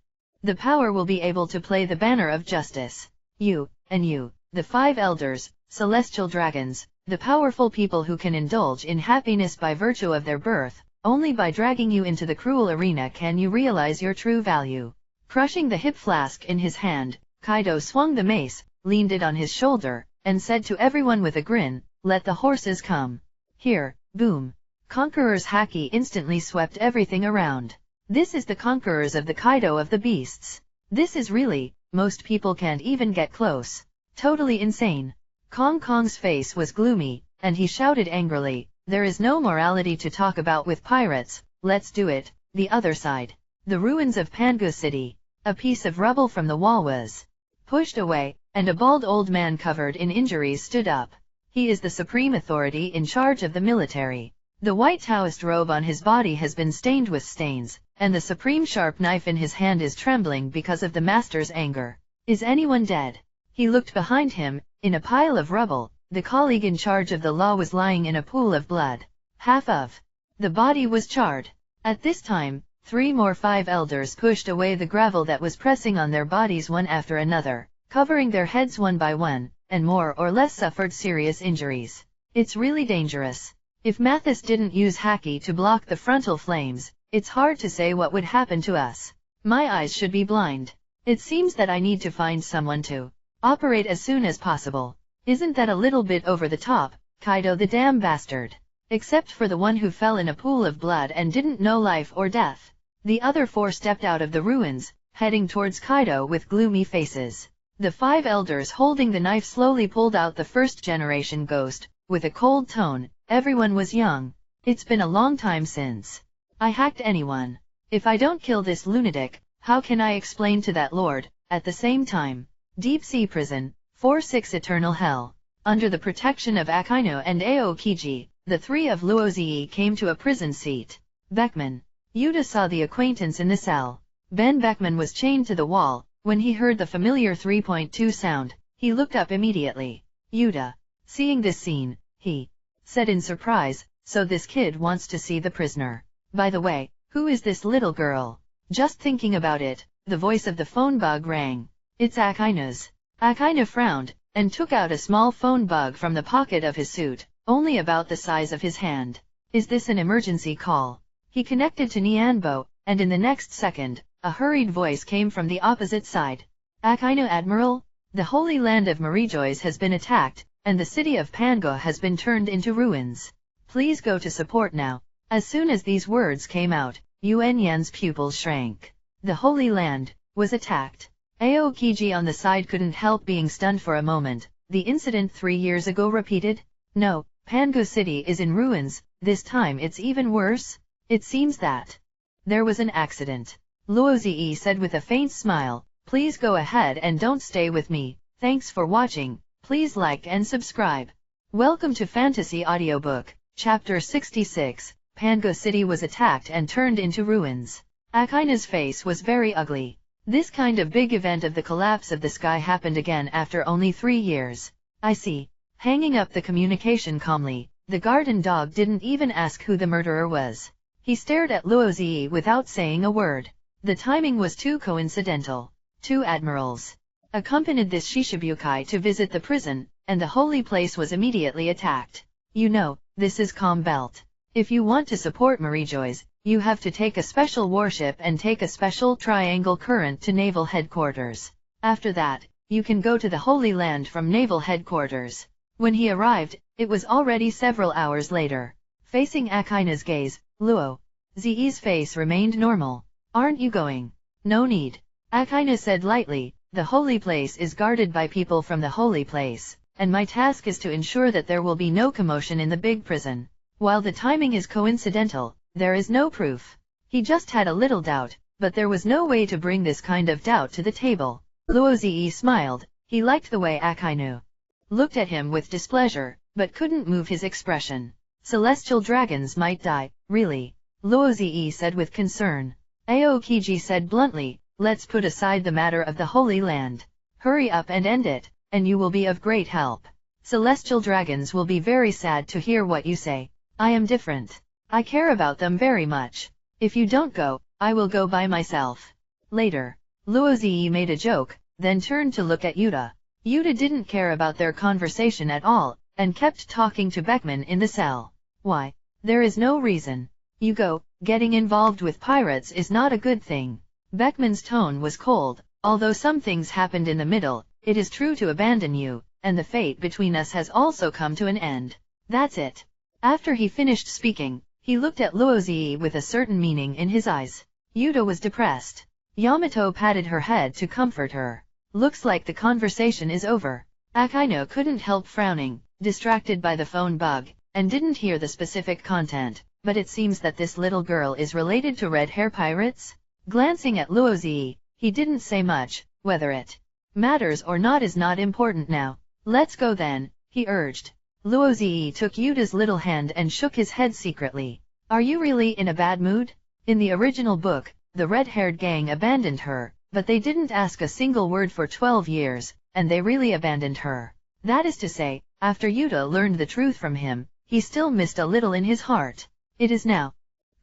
[SPEAKER 1] the power will be able to play the banner of justice. You, and you, the 5 elders, celestial dragons, the powerful people who can indulge in happiness by virtue of their birth, only by dragging you into the cruel arena can you realize your true value. Crushing the hip flask in his hand, Kaido swung the mace, leaned it on his shoulder, and said to everyone with a grin, let the horses come. Here, boom. Conqueror's haki instantly swept everything around. This is the conquerors of the Kaido of the beasts. This is really, most people can't even get close. Totally insane. Kong's face was gloomy, and he shouted angrily, there is no morality to talk about with pirates, let's do it. The other side. The ruins of Pango City. A piece of rubble from the wall was pushed away, and a bald old man covered in injuries stood up. He is the supreme authority in charge of the military. The white Taoist robe on his body has been stained with stains, and the supreme sharp knife in his hand is trembling because of the master's anger. Is anyone dead? He looked behind him. In a pile of rubble, the colleague in charge of the law was lying in a pool of blood. Half of the body was charred. At this time, 3 more 5 elders pushed away the gravel that was pressing on their bodies one after another, covering their heads one by one, and more or less suffered serious injuries. It's really dangerous. If Mathis didn't use haki to block the frontal flames, it's hard to say what would happen to us. My eyes should be blind. It seems that I need to find someone to operate as soon as possible. Isn't that a little bit over the top, Kaido the damn bastard? Except for the one who fell in a pool of blood and didn't know life or death. The other 4 stepped out of the ruins, heading towards Kaido with gloomy faces. The 5 elders holding the knife slowly pulled out the first-generation ghost, with a cold tone. Everyone was young. It's been a long time since I hacked anyone. If I don't kill this lunatic, how can I explain to that lord? At the same time, Deep Sea Prison, 4-6 Eternal Hell. Under the protection of Akainu and Aokiji, the 3 of Luozi came to a prison seat. Beckman. Yuta saw the acquaintance in the cell. Ben Beckman was chained to the wall. When he heard the familiar 3.2 sound, he looked up immediately. Yuta. Seeing this scene, he said in surprise, so this kid wants to see the prisoner. By the way, who is this little girl? Just thinking about it, the voice of the phone bug rang. It's Akainu's. Akainu frowned, and took out a small phone bug from the pocket of his suit, only about the size of his hand. Is this an emergency call? He connected to Nianbo, and in the next second, a hurried voice came from the opposite side. Akainu Admiral? The Holy Land of Marijois has been attacked, and the city of Pango has been turned into ruins. Please go to support now. As soon as these words came out, Yuan Yan's pupils shrank. The Holy Land was attacked. Aokiji on the side couldn't help being stunned for a moment. The incident 3 years ago repeated? No, Pango City is in ruins. This time it's even worse. It seems that there was an accident. Luozi said with a faint smile. Please go ahead and don't stay with me. Thanks for watching. Please like and subscribe. Welcome to Fantasy Audiobook, Chapter 66. Pango City was attacked and turned into ruins. Akainu's face was very ugly. This kind of big event of the collapse of the sky happened again after only 3 years. I see. Hanging up the communication calmly, the garden dog didn't even ask who the murderer was. He stared at Luozi without saying a word. The timing was too coincidental. 2 admirals accompanied this Shishibukai to visit the prison, and the holy place was immediately attacked. You know, this is Calm Belt. If you want to support Marijois, you have to take a special warship and take a special triangle current to naval headquarters. After that, you can go to the Holy Land from naval headquarters. When he arrived, it was already several hours later. Facing Akainu's gaze, Luozi's face remained normal. Aren't you going? No need. Akainu said lightly, the holy place is guarded by people from the holy place, and my task is to ensure that there will be no commotion in the big prison. While the timing is coincidental, there is no proof. He just had a little doubt, but there was no way to bring this kind of doubt to the table. Luozi smiled. He liked the way Akainu looked at him with displeasure, but couldn't move his expression. Celestial dragons might die, really? Luozi said with concern. Aokiji said bluntly, let's put aside the matter of the Holy Land. Hurry up and end it, and you will be of great help. Celestial dragons will be very sad to hear what you say. I am different. I care about them very much. If you don't go, I will go by myself. Later, Luozi made a joke, then turned to look at Yuta. Yuta didn't care about their conversation at all, and kept talking to Beckman in the cell. Why? There is no reason. You go. Getting involved with pirates is not a good thing. Beckman's tone was cold. Although some things happened in the middle, it is true to abandon you, and the fate between us has also come to an end. That's it. After he finished speaking, he looked at Luozi with a certain meaning in his eyes. Yuta was depressed. Yamato patted her head to comfort her. Looks like the conversation is over. Akainu couldn't help frowning, distracted by the phone bug, and didn't hear the specific content, but it seems that this little girl is related to red hair pirates? Glancing at Luozi, he didn't say much. Whether it matters or not is not important now. Let's go then, he urged. Luozi took Yuta's little hand and shook his head secretly. Are you really in a bad mood? In the original book, the red-haired gang abandoned her, but they didn't ask a single word for 12 years, and they really abandoned her. That is to say, after Yuta learned the truth from him, he still missed a little in his heart. It is now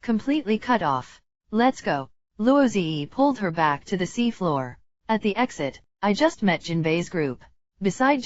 [SPEAKER 1] completely cut off. Let's go. Luozi pulled her back to the sea floor. At the exit, I just met Jinbei's group. Besides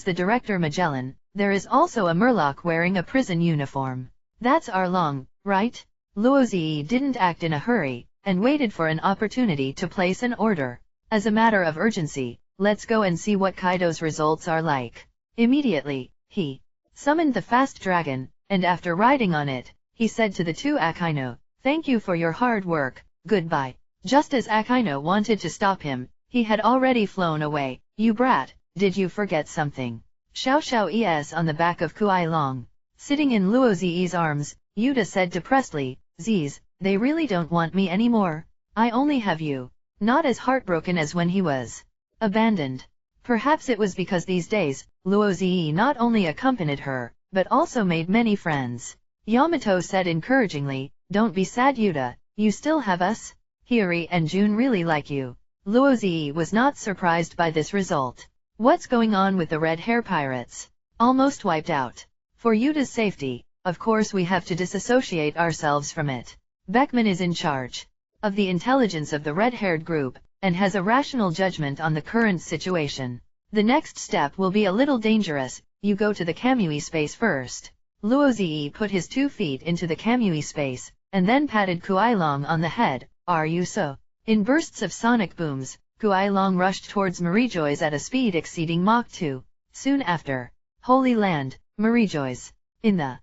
[SPEAKER 1] the director Magellan, there is also a Murloc wearing a prison uniform. That's Arlong, right? Luozi didn't act in a hurry, and waited for an opportunity to place an order. As a matter of urgency, let's go and see what Kaido's results are like. Immediately, he summoned the fast dragon, and after riding on it, he said to the 2 Akainu, thank you for your hard work, goodbye. Just as Akaino wanted to stop him, he had already flown away. You brat, did you forget something? Xiao Xiao es on the back of Kuai Long. Sitting in Luo Zi's arms, Yuta said depressedly, Ziz, they really don't want me anymore. I only have you. Not as heartbroken as when he was abandoned. Perhaps it was because these days, Luo Zi not only accompanied her, but also made many friends. Yamato said encouragingly, don't be sad Yuta, you still have us. Hiri and June really like you. Luo Zi was not surprised by this result. What's going on with the red hair pirates? Almost wiped out. For Yuta's safety, of course we have to disassociate ourselves from it. Beckman is in charge of the intelligence of the red-haired group, and has a rational judgment on the current situation. The next step will be a little dangerous, you go to the Kamui space first. Luo Zi put his 2 feet into the Kamui space, and then patted Kuai Long on the head. Are you so? In bursts of sonic booms, Kuai Long rushed towards Marijoi's at a speed exceeding Mach 2. Soon after, Holy Land, Marijoi's. In the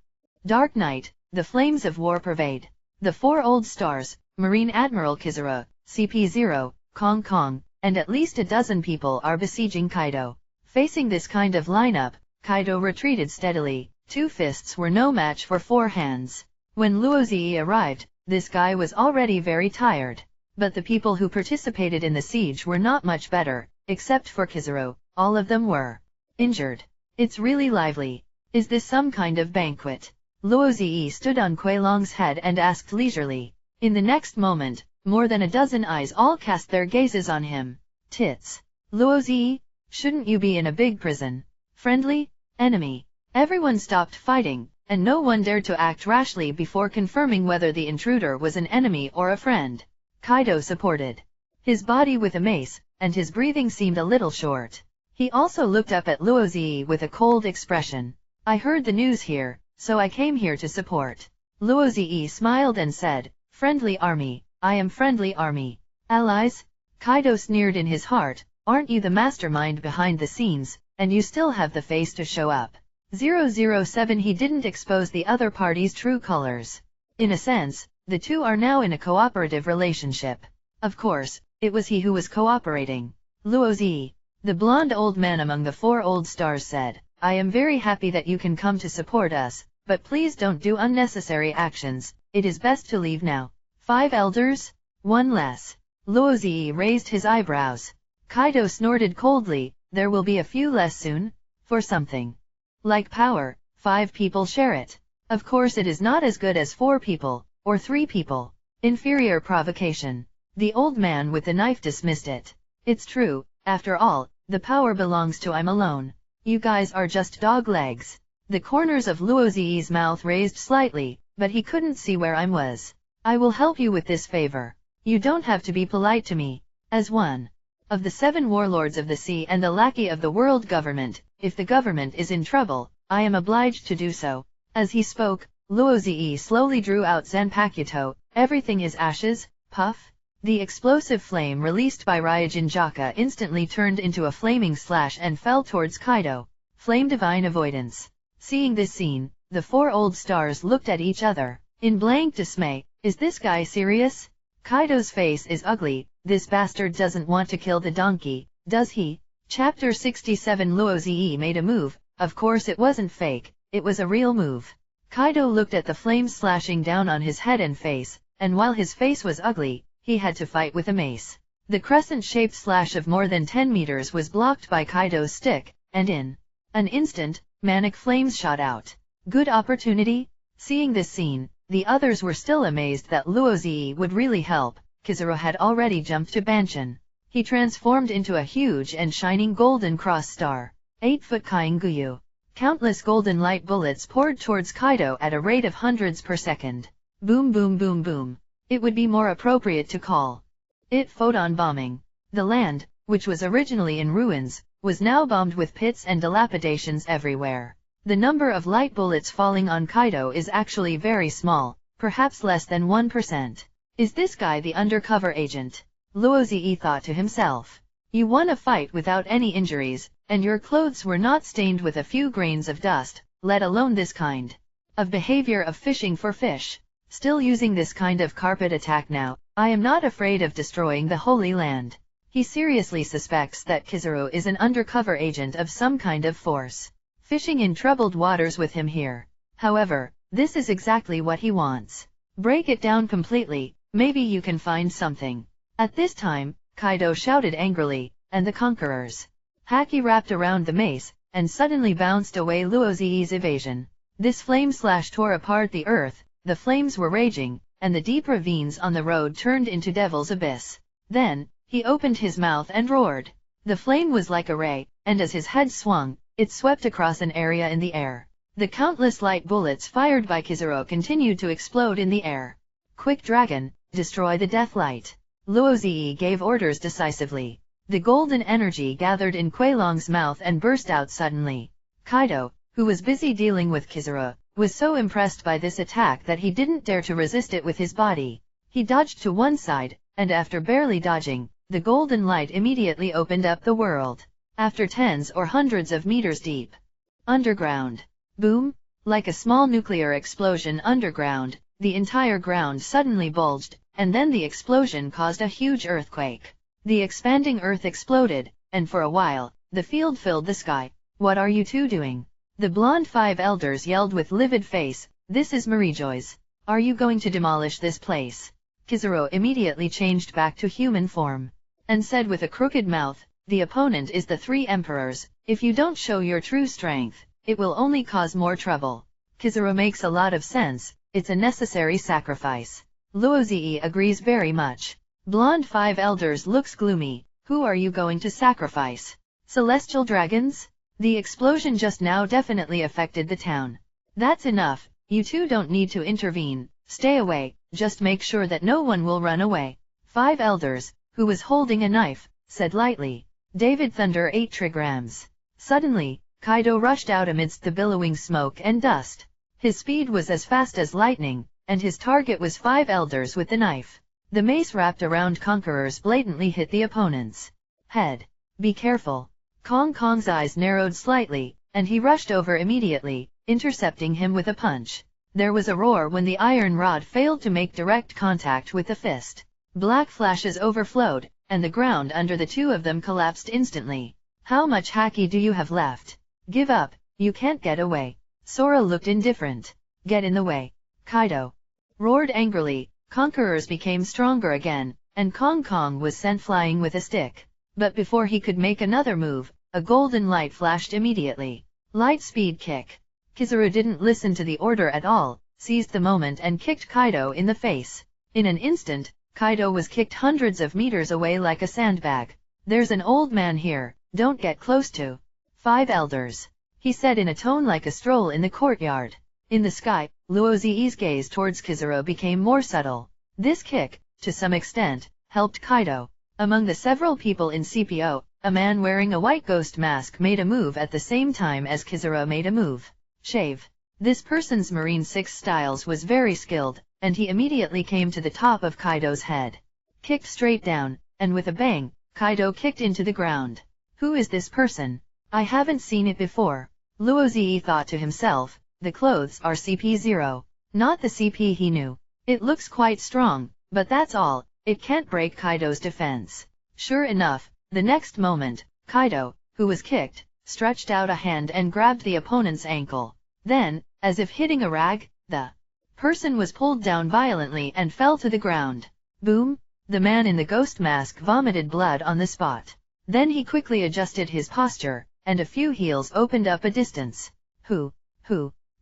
[SPEAKER 1] dark night, the flames of war pervade. The 4 old stars, Marine Admiral Kizaru, CP0, Kong Kong, and at least a dozen people are besieging Kaido. Facing this kind of lineup, Kaido retreated steadily. 2 fists were no match for 4 hands. When Luo Zi arrived, this guy was already very tired. But the people who participated in the siege were not much better, except for Kizaru. All of them were injured. It's really lively. Is this some kind of banquet? Luo Zi stood on Kuai Long's head and asked leisurely. In the next moment, more than a dozen eyes all cast their gazes on him. Tits. Luo Zi, shouldn't you be in a big prison? Friendly? Enemy? Everyone stopped fighting, and no one dared to act rashly before confirming whether the intruder was an enemy or a friend. Kaido supported his body with a mace, and his breathing seemed a little short. He also looked up at Luo Zi with a cold expression. I heard the news here, so I came here to support. Luo Zi smiled and said, Friendly army, I am friendly army. Allies? Kaido sneered in his heart, aren't you the mastermind behind the scenes, and you still have the face to show up. 007 He didn't expose the other party's true colors. In a sense, the two are now in a cooperative relationship. Of course, it was he who was cooperating. Luo Zi, the blonde old man among the 4 old stars said, I am very happy that you can come to support us, but please don't do unnecessary actions, it is best to leave now. 5 elders? 1 less. Luo Zi raised his eyebrows. Kaido snorted coldly, there will be a few less soon. For something like power, 5 people share it. Of course it is not as good as 4 people, or 3 people. Inferior provocation. The old man with the knife dismissed it. It's true, after all, the power belongs to I'm alone. You guys are just dog legs. The corners of Luo Zi's mouth raised slightly, but he couldn't see where I was. I will help you with this favor. You don't have to be polite to me. As one of the 7 warlords of the sea and the lackey of the world government, if the government is in trouble, I am obliged to do so. As he spoke, Luo Zi slowly drew out Zanpakuto. Everything is ashes, puff. The explosive flame released by Ryujin Jaka instantly turned into a flaming slash and fell towards Kaido. Flame divine avoidance. Seeing this scene, the 4 old stars looked at each other in blank dismay. Is this guy serious? Kaido's face is ugly. This bastard doesn't want to kill the donkey, does he? Chapter 67 Luo Zi made a move. Of course it wasn't fake, it was a real move. Kaido looked at the flames slashing down on his head and face, and while his face was ugly, he had to fight with a mace. The crescent-shaped slash of more than 10 meters was blocked by Kaido's stick, and in an instant, manic flames shot out. Good opportunity? Seeing this scene, the others were still amazed that Luo Zi would really help. Kizaru had already jumped to Banshin. He transformed into a huge and shining golden cross star. 8-foot Kainguyu. Countless golden light bullets poured towards Kaido at a rate of hundreds per second. Boom boom boom boom. It would be more appropriate to call it photon bombing. The land, which was originally in ruins, was now bombed with pits and dilapidations everywhere. The number of light bullets falling on Kaido is actually very small, perhaps less than 1%. Is this guy the undercover agent? Luo Zi thought to himself. You won a fight without any injuries, and your clothes were not stained with a few grains of dust, let alone this kind of behavior of fishing for fish. Still using this kind of carpet attack now, I am not afraid of destroying the Holy Land. He seriously suspects that Kizaru is an undercover agent of some kind of force, fishing in troubled waters with him here. However, this is exactly what he wants. Break it down completely, maybe you can find something. At this time, Kaido shouted angrily, and the conquerors' haki wrapped around the mace, and suddenly bounced away Luozi's evasion. This flame slash tore apart the earth, the flames were raging, and the deep ravines on the road turned into Devil's Abyss. Then, he opened his mouth and roared. The flame was like a ray, and as his head swung, it swept across an area in the air. The countless light bullets fired by Kizaru continued to explode in the air. Quick dragon, destroy the death light. Luozi gave orders decisively. The golden energy gathered in Kuelong's mouth and burst out suddenly. Kaido, who was busy dealing with Kizaru, was so impressed by this attack that he didn't dare to resist it with his body. He dodged to one side, and after barely dodging, the golden light immediately opened up the world. After tens or hundreds of meters deep. Underground. Boom! Like a small nuclear explosion underground, the entire ground suddenly bulged, and then the explosion caused a huge earthquake. The expanding earth exploded, and for a while, the field filled the sky. What are you two doing? The blonde five elders yelled with livid face. This is Marijoy's. Are you going to demolish this place? Kizaru immediately changed back to human form, and said with a crooked mouth, the opponent is the three emperors. If you don't show your true strength, it will only cause more trouble. Kizaru makes a lot of sense, it's a necessary sacrifice. Luozi agrees very much. Blonde five elders looks gloomy. Who are you going to sacrifice? Celestial dragons? The explosion just now definitely affected the town. That's enough, you two don't need to intervene. Stay away, just make sure that no one will run away. Five elders, who was holding a knife, said lightly. David Thunder 8 trigrams. Suddenly, Kaido rushed out amidst the billowing smoke and dust. His speed was as fast as lightning, and his target was five elders with the knife. The mace wrapped around Conquerors blatantly hit the opponent's head. Be careful. Kong's eyes narrowed slightly, and he rushed over immediately, intercepting him with a punch. There was a roar when the iron rod failed to make direct contact with the fist. Black flashes overflowed, and the ground under the two of them collapsed instantly. How much haki do you have left? Give up, you can't get away. Sora looked indifferent. Get in the way. Kaido roared angrily. Conquerors became stronger again, and Kong was sent flying with a stick. But before he could make another move, a golden light flashed immediately. Light speed kick. Kizaru didn't listen to the order at all, seized the moment and kicked Kaido in the face. In an instant, Kaido was kicked hundreds of meters away like a sandbag. There's an old man here, don't get close to. Five elders, he said in a tone like a stroll in the courtyard. In the sky, Luozi's gaze towards Kizaru became more subtle. This kick, to some extent, helped Kaido. Among the several people in CPO, a man wearing a white ghost mask made a move at the same time as Kizaru made a move. Shave. This person's Marine 6 styles was very skilled, and he immediately came to the top of Kaido's head. Kicked straight down, and with a bang, Kaido kicked into the ground. Who is this person? I haven't seen it before. Luozi thought to himself, the clothes are CP0. Not the CP he knew. It looks quite strong, but that's all, it can't break Kaido's defense. Sure enough, the next moment, Kaido, who was kicked, stretched out a hand and grabbed the opponent's ankle. Then, as if hitting a rag, the person was pulled down violently and fell to the ground. Boom! The man in the ghost mask vomited blood on the spot. Then he quickly adjusted his posture, and a few heels opened up a distance. Who?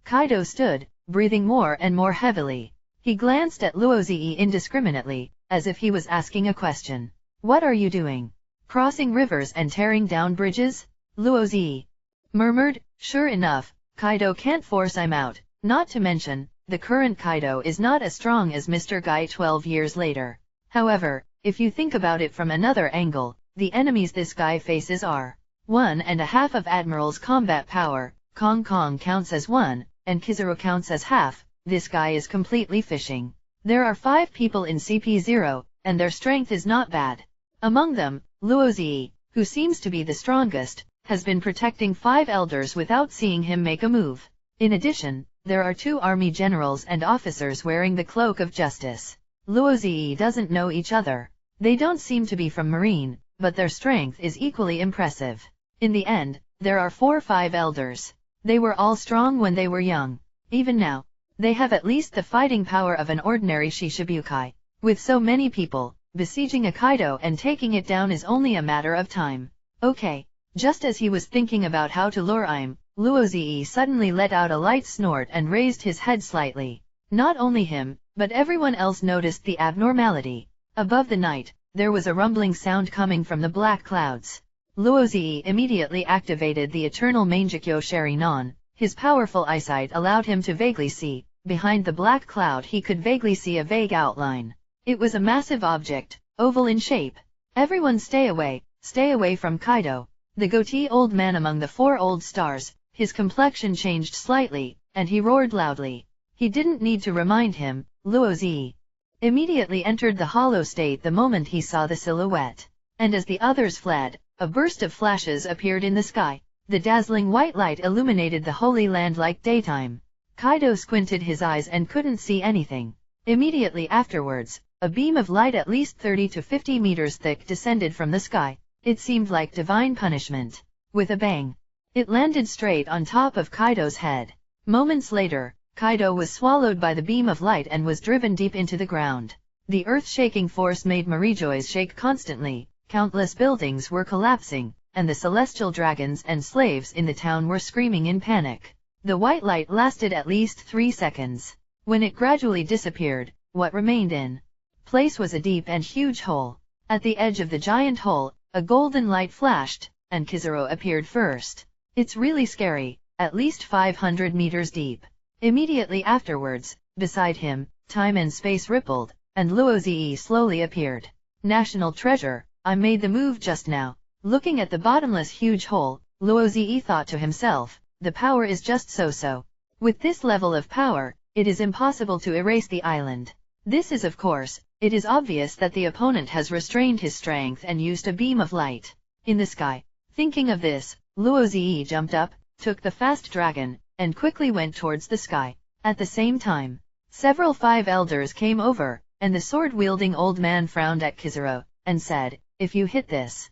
[SPEAKER 1] Kaido stood, breathing more and more heavily. He glanced at Luozi indiscriminately, as if he was asking a question. What are you doing? Crossing rivers and tearing down bridges? Luozi murmured. Sure enough, Kaido can't force him out, not to mention, the current Kaido is not as strong as Mr. Guy 12 years later. However, if you think about it from another angle, the enemies this guy faces are 1.5 of Admiral's combat power, Kong counts as 1, and Kizaru counts as half. This guy is completely fishing. There are 5 people in CP0, and their strength is not bad. Among them, Luozi, who seems to be the strongest, has been protecting 5 elders without seeing him make a move. In addition, there are 2 army generals and officers wearing the cloak of justice. Luozi doesn't know each other. They don't seem to be from Marine, but their strength is equally impressive. In the end, there are 4-5 elders. They were all strong when they were young. Even now, they have at least the fighting power of an ordinary Shishibukai. With so many people, besieging a Kaido and taking it down is only a matter of time. Okay. Just as he was thinking about how to lure Im, Luozi suddenly let out a light snort and raised his head slightly. Not only him, but everyone else noticed the abnormality. Above the night, there was a rumbling sound coming from the black clouds. Luozi immediately activated the eternal Mangekyo Sharinon. His powerful eyesight allowed him to vaguely see. Behind the black cloud he could vaguely see a vague outline. It was a massive object, oval in shape. Everyone stay away from Kaido. The goatee old man among the 4 old stars, his complexion changed slightly, and he roared loudly. He didn't need to remind him. Luozi immediately entered the hollow state the moment he saw the silhouette. And as the others fled, a burst of flashes appeared in the sky. The dazzling white light illuminated the Holy Land like daytime. Kaido squinted his eyes and couldn't see anything. Immediately afterwards, a beam of light at least 30 to 50 meters thick descended from the sky. It seemed like divine punishment. With a bang, it landed straight on top of Kaido's head. Moments later, Kaido was swallowed by the beam of light and was driven deep into the ground. The earth-shaking force made Marijois shake constantly. Countless buildings were collapsing, and the celestial dragons and slaves in the town were screaming in panic. The white light lasted at least 3 seconds. When it gradually disappeared, what remained in place was a deep and huge hole. At the edge of the giant hole, a golden light flashed, and Kizaru appeared first. It's really scary, at least 500 meters deep. Immediately afterwards, beside him, time and space rippled, and Luozi slowly appeared. National treasure, I made the move just now. Looking at the bottomless huge hole, Luozi thought to himself, the power is just so-so. With this level of power, it is impossible to erase the island. This is of course, it is obvious that the opponent has restrained his strength and used a beam of light. In the sky. Thinking of this, Luozi jumped up, took the fast dragon, and quickly went towards the sky. At the same time, several 5 elders came over, and the sword-wielding old man frowned at Kizaru, and said, if you hit this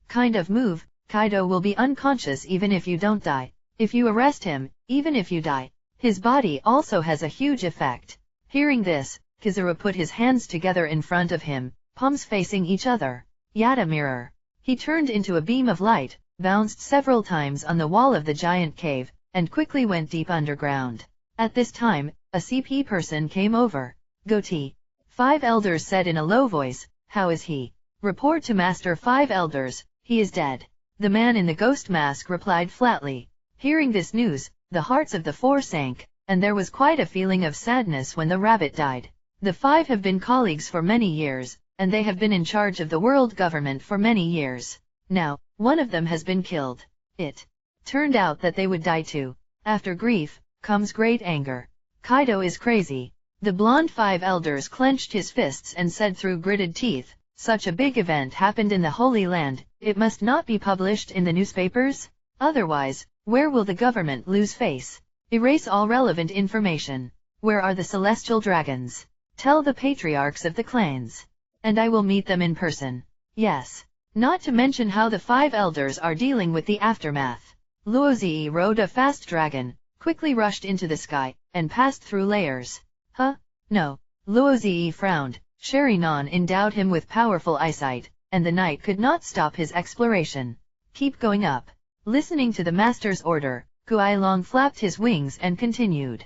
[SPEAKER 1] kind of move, Kaido will be unconscious even if you don't die. If you arrest him, even if you die, his body also has a huge effect. Hearing this, Kizaru put his hands together in front of him, palms facing each other. Yada mirror. He turned into a beam of light, bounced several times on the wall of the giant cave, and quickly went deep underground. At this time, a CP person came over. Goatee. 5 elders said in a low voice, how is he? Report to Master 5 elders, he is dead. The man in the ghost mask replied flatly. Hearing this news, the hearts of the 4 sank, and there was quite a feeling of sadness when the rabbit died. The 5 have been colleagues for many years, and they have been in charge of the world government for many years. Now, one of them has been killed. It turned out that they would die too. After grief, comes great anger. Kaido is crazy. The blonde 5 elders clenched his fists and said through gritted teeth, such a big event happened in the Holy Land, it must not be published in the newspapers? Otherwise, where will the government lose face? Erase all relevant information. Where are the celestial dragons? Tell the patriarchs of the clans. And I will meet them in person. Yes. Not to mention how the 5 elders are dealing with the aftermath. Luozi rode a fast dragon, quickly rushed into the sky, and passed through layers. Huh? No. Luozi frowned. Sharinon endowed him with powerful eyesight, and the knight could not stop his exploration. Keep going up. Listening to the master's order, Guilong flapped his wings and continued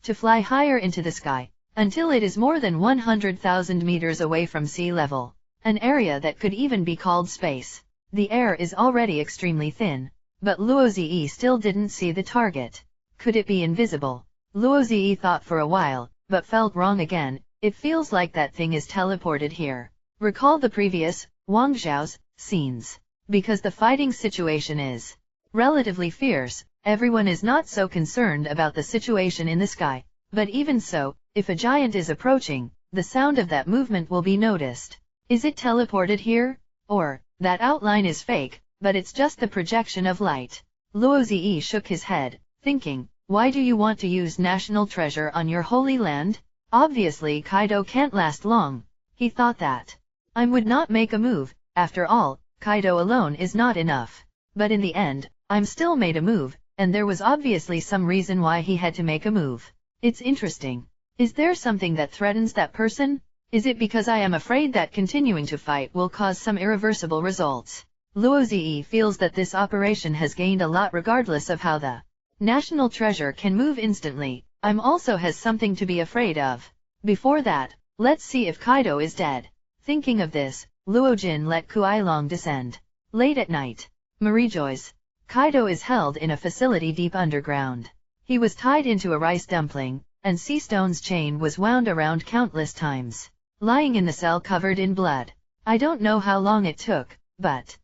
[SPEAKER 1] to fly higher into the sky, until it is more than 100,000 meters away from sea level, an area that could even be called space. The air is already extremely thin, but Luozi still didn't see the target. Could it be invisible? Luozi thought for a while, but felt wrong again. It feels like that thing is teleported here. Recall the previous, Wang Zhao's, scenes. Because the fighting situation is relatively fierce, everyone is not so concerned about the situation in the sky. But even so, if a giant is approaching, the sound of that movement will be noticed. Is it teleported here? Or, that outline is fake, but it's just the projection of light. Luozi shook his head, thinking, why do you want to use national treasure on your holy land? Obviously Kaido can't last long. He thought that I would not make a move. After all, Kaido alone is not enough. But in the end, I'm still made a move, and there was obviously some reason why he had to make a move. It's interesting. Is there something that threatens that person? Is it because I am afraid that continuing to fight will cause some irreversible results? Luozi feels that this operation has gained a lot regardless of how the national treasure can move instantly. I'm also has something to be afraid of. Before that, let's see if Kaido is dead. Thinking of this, Luojin let Kuailong descend. Late at night, Marijoy's Kaido is held in a facility deep underground. He was tied into a rice dumpling, and Sea Stone's chain was wound around countless times. Lying in the cell covered in blood. I don't know how long it took, but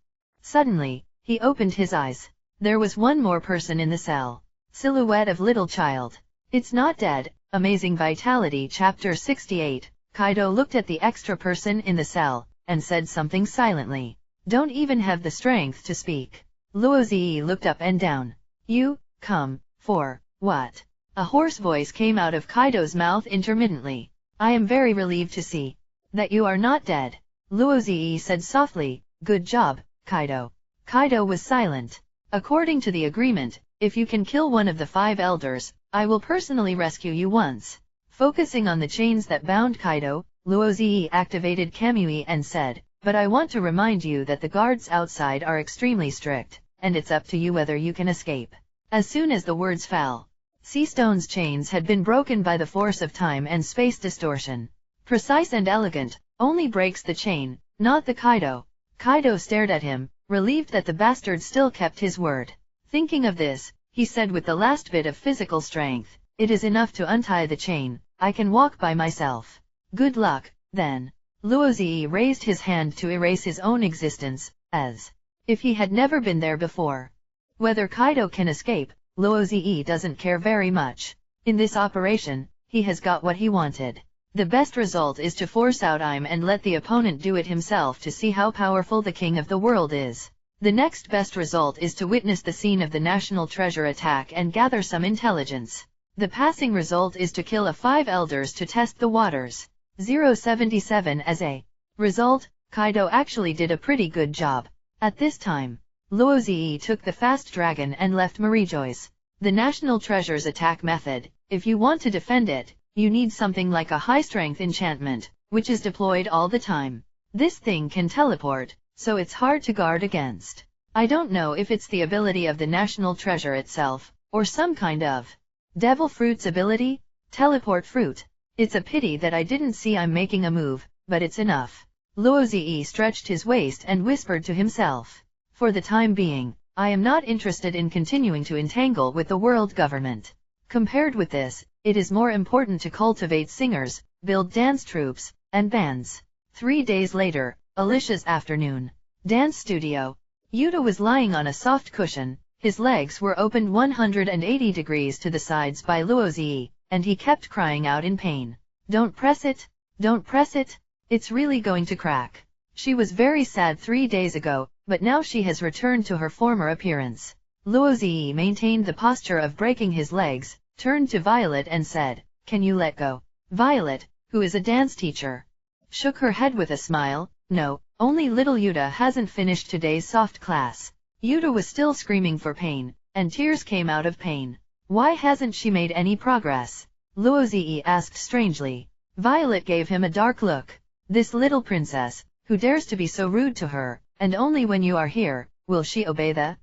[SPEAKER 1] suddenly, he opened his eyes. There was one more person in the cell. Silhouette of little child. It's not dead. Amazing Vitality Chapter 68. Kaido looked at the extra person in the cell, and said something silently. Don't even have the strength to speak. Luozi looked up and down. You, come, for, what? A hoarse voice came out of Kaido's mouth intermittently. I am very relieved to see that you are not dead. Luozi said softly, good job, Kaido. Kaido was silent. According to the agreement, if you can kill one of the 5 elders, I will personally rescue you once. Focusing on the chains that bound Kaido, Luozi activated Kamui and said, but I want to remind you that the guards outside are extremely strict, and it's up to you whether you can escape. As soon as the words fell, Sea Stone's chains had been broken by the force of time and space distortion. Precise and elegant, only breaks the chain, not the Kaido. Kaido stared at him, relieved that the bastard still kept his word. Thinking of this, he said with the last bit of physical strength, it is enough to untie the chain, I can walk by myself. Good luck, then. Luozi raised his hand to erase his own existence, as if he had never been there before. Whether Kaido can escape, Luozi doesn't care very much. In this operation, he has got what he wanted. The best result is to force out Im and let the opponent do it himself to see how powerful the king of the world is. The next best result is to witness the scene of the national treasure attack and gather some intelligence. The passing result is to kill 5 elders to test the waters. 077 as a result, Kaido actually did a pretty good job. At this time, Luozi took the fast dragon and left Marijoy's. The national treasure's attack method, if you want to defend it, you need something like a high-strength enchantment, which is deployed all the time. This thing can teleport, so it's hard to guard against. I don't know if it's the ability of the national treasure itself, or some kind of devil fruit's ability? Teleport fruit. It's a pity that I didn't see I'm making a move, but it's enough. Luozi stretched his waist and whispered to himself. For the time being, I am not interested in continuing to entangle with the world government. Compared with this, it is more important to cultivate singers, build dance troupes, and bands. 3 days later, Alicia's afternoon dance studio. Yuta was lying on a soft cushion, his legs were opened 180 degrees to the sides by Luozi, and he kept crying out in pain. Don't press it, don't press it, it's really going to crack. She was very sad 3 days ago, but now she has returned to her former appearance. Luozi maintained the posture of breaking his legs, turned to Violet and said, can you let go? Violet, who is a dance teacher, shook her head with a smile. No, only little Yuta hasn't finished today's soft class. Yuta was still screaming for pain, and tears came out of pain. Why hasn't she made any progress? Luozi asked strangely. Violet gave him a dark look. This little princess, who dares to be so rude to her, and only when you are here, will she obey the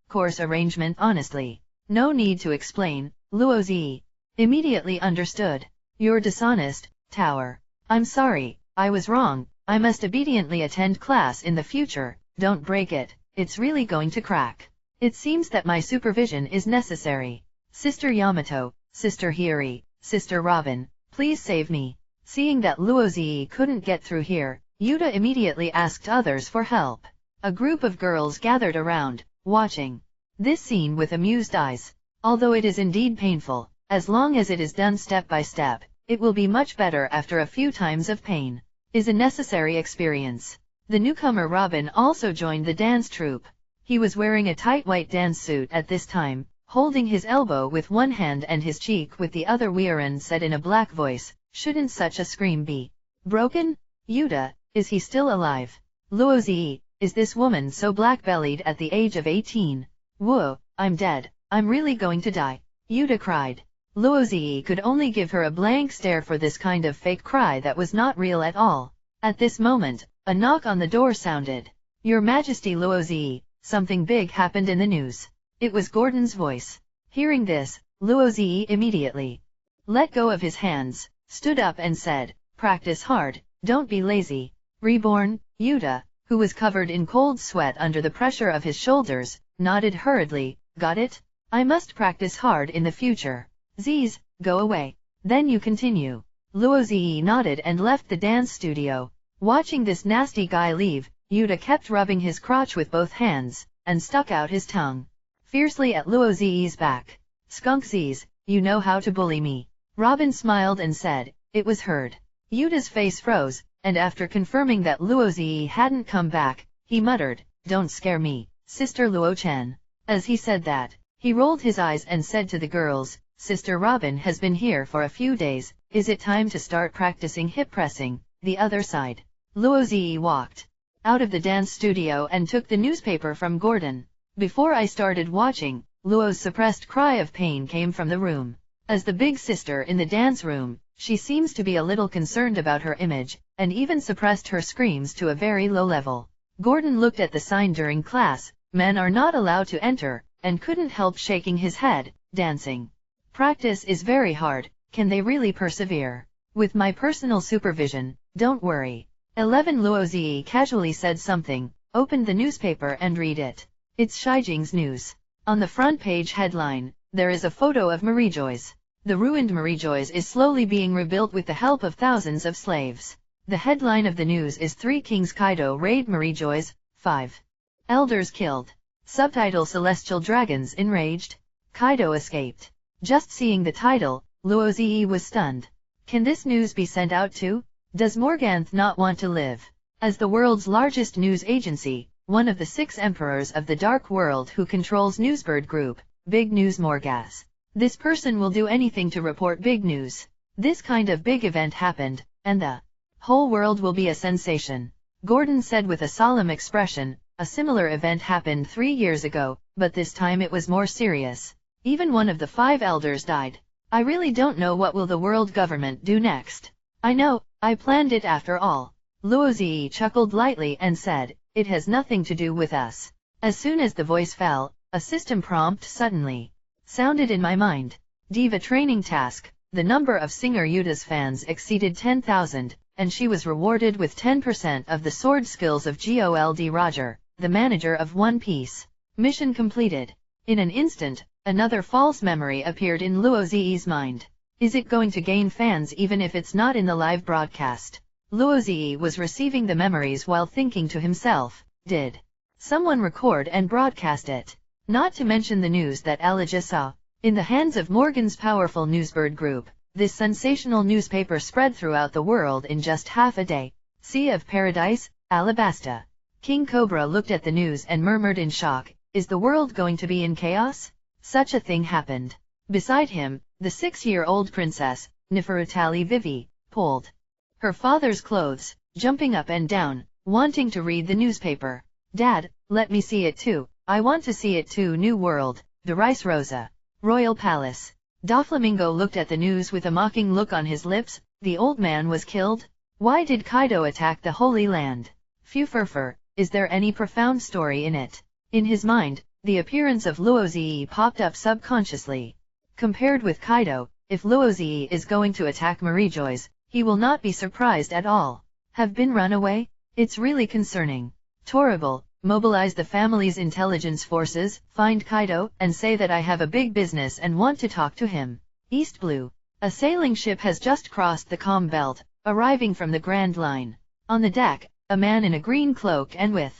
[SPEAKER 1] course arrangement honestly. No need to explain, Luozi immediately understood. You're dishonest, Tower. I'm sorry, I was wrong, I must obediently attend class in the future, don't break it, it's really going to crack. It seems that my supervision is necessary. Sister Yamato, Sister Hiri, Sister Robin, please save me. Seeing that Luozi couldn't get through here, Yuta immediately asked others for help. A group of girls gathered around, watching this scene with amused eyes. Although it is indeed painful, as long as it is done step by step, it will be much better after a few times of pain. Is a necessary experience. The newcomer Robin also joined the dance troupe. He was wearing a tight white dance suit at this time, holding his elbow with one hand and his cheek with the other. Weiren said in a black voice, Shouldn't such a scream be broken? Yuta, is he still alive? Luozi, is this woman so black-bellied at the age of 18? Whoa, I'm dead. I'm really going to die. Yuta cried. Luozi could only give her a blank stare for this kind of fake cry that was not real at all. At this moment, a knock on the door sounded. Your Majesty Luozi, something big happened in the news. It was Gordon's voice. Hearing this, Luozi immediately let go of his hands, stood up and said, practice hard, don't be lazy. Reborn, Yuta, who was covered in cold sweat under the pressure of his shoulders, nodded hurriedly, got it? I must practice hard in the future. Ziz, go away. Then you continue. Luozi nodded and left the dance studio. Watching this nasty guy leave, Yuta kept rubbing his crotch with both hands, and stuck out his tongue fiercely at Luozi's back. Skunk Ziz, you know how to bully me. Robin smiled and said, it was heard. Yuta's face froze, and after confirming that Luozi hadn't come back, he muttered, don't scare me, Sister Luo-chan. As he said that, he rolled his eyes and said to the girls, Sister Robin has been here for a few days, is it time to start practicing hip pressing? The other side. Luozi walked out of the dance studio and took the newspaper from Gordon. Before I started watching, Luo's suppressed cry of pain came from the room. As the big sister in the dance room, she seems to be a little concerned about her image, and even suppressed her screams to a very low level. Gordon looked at the sign during class, men are not allowed to enter, and couldn't help shaking his head, dancing. Practice is very hard, can they really persevere? With my personal supervision, don't worry. 11 Luozi casually said something, opened the newspaper and read it. It's Shijing's news. On the front page headline, there is a photo of Marijois. The ruined Marijois is slowly being rebuilt with the help of thousands of slaves. The headline of the news is 3 Kings Kaido raid Marijois, 5 elders killed. Subtitle Celestial Dragons enraged. Kaido escaped. Just seeing the title, Luozi was stunned. Can this news be sent out too? Does Morganth not want to live? As the world's largest news agency, one of the 6 emperors of the Dark World who controls Newsbird Group, Big News Morgas. This person will do anything to report big news. This kind of big event happened, and the whole world will be a sensation. Gordon said with a solemn expression, a similar event happened 3 years ago, but this time it was more serious. Even one of the 5 elders died. I really don't know what will the world government do next. I know, I planned it after all. Luozi chuckled lightly and said, it has nothing to do with us. As soon as the voice fell, a system prompt suddenly sounded in my mind. Diva training task. The number of singer Yuta's fans exceeded 10,000, and she was rewarded with 10% of the sword skills of Gold Roger, the manager of One Piece. Mission completed. In an instant, another false memory appeared in Luozi's mind. Is it going to gain fans even if it's not in the live broadcast? Luozi was receiving the memories while thinking to himself, did someone record and broadcast it? Not to mention the news that Elijah saw. In the hands of Morgan's powerful Newsbird Group, this sensational newspaper spread throughout the world in just half a day. Sea of Paradise, Alabasta. King Cobra looked at the news and murmured in shock, is the world going to be in chaos? Such a thing happened. Beside him, the 6-year-old princess, Neferutali Vivi, pulled her father's clothes, jumping up and down, wanting to read the newspaper. Dad, let me see it too. I want to see it too. New World, the Rice Rosa. Royal Palace. Doflamingo looked at the news with a mocking look on his lips. The old man was killed? Why did Kaido attack the Holy Land? Phew furfur, is there any profound story in it? In his mind, the appearance of Luozi popped up subconsciously. Compared with Kaido, if Luozi is going to attack Marijois, he will not be surprised at all. Have been run away? It's really concerning. Torrible, mobilize the family's intelligence forces, find Kaido, and say that I have a big business and want to talk to him. East Blue. A sailing ship has just crossed the calm belt, arriving from the Grand Line. On the deck, a man in a green cloak and with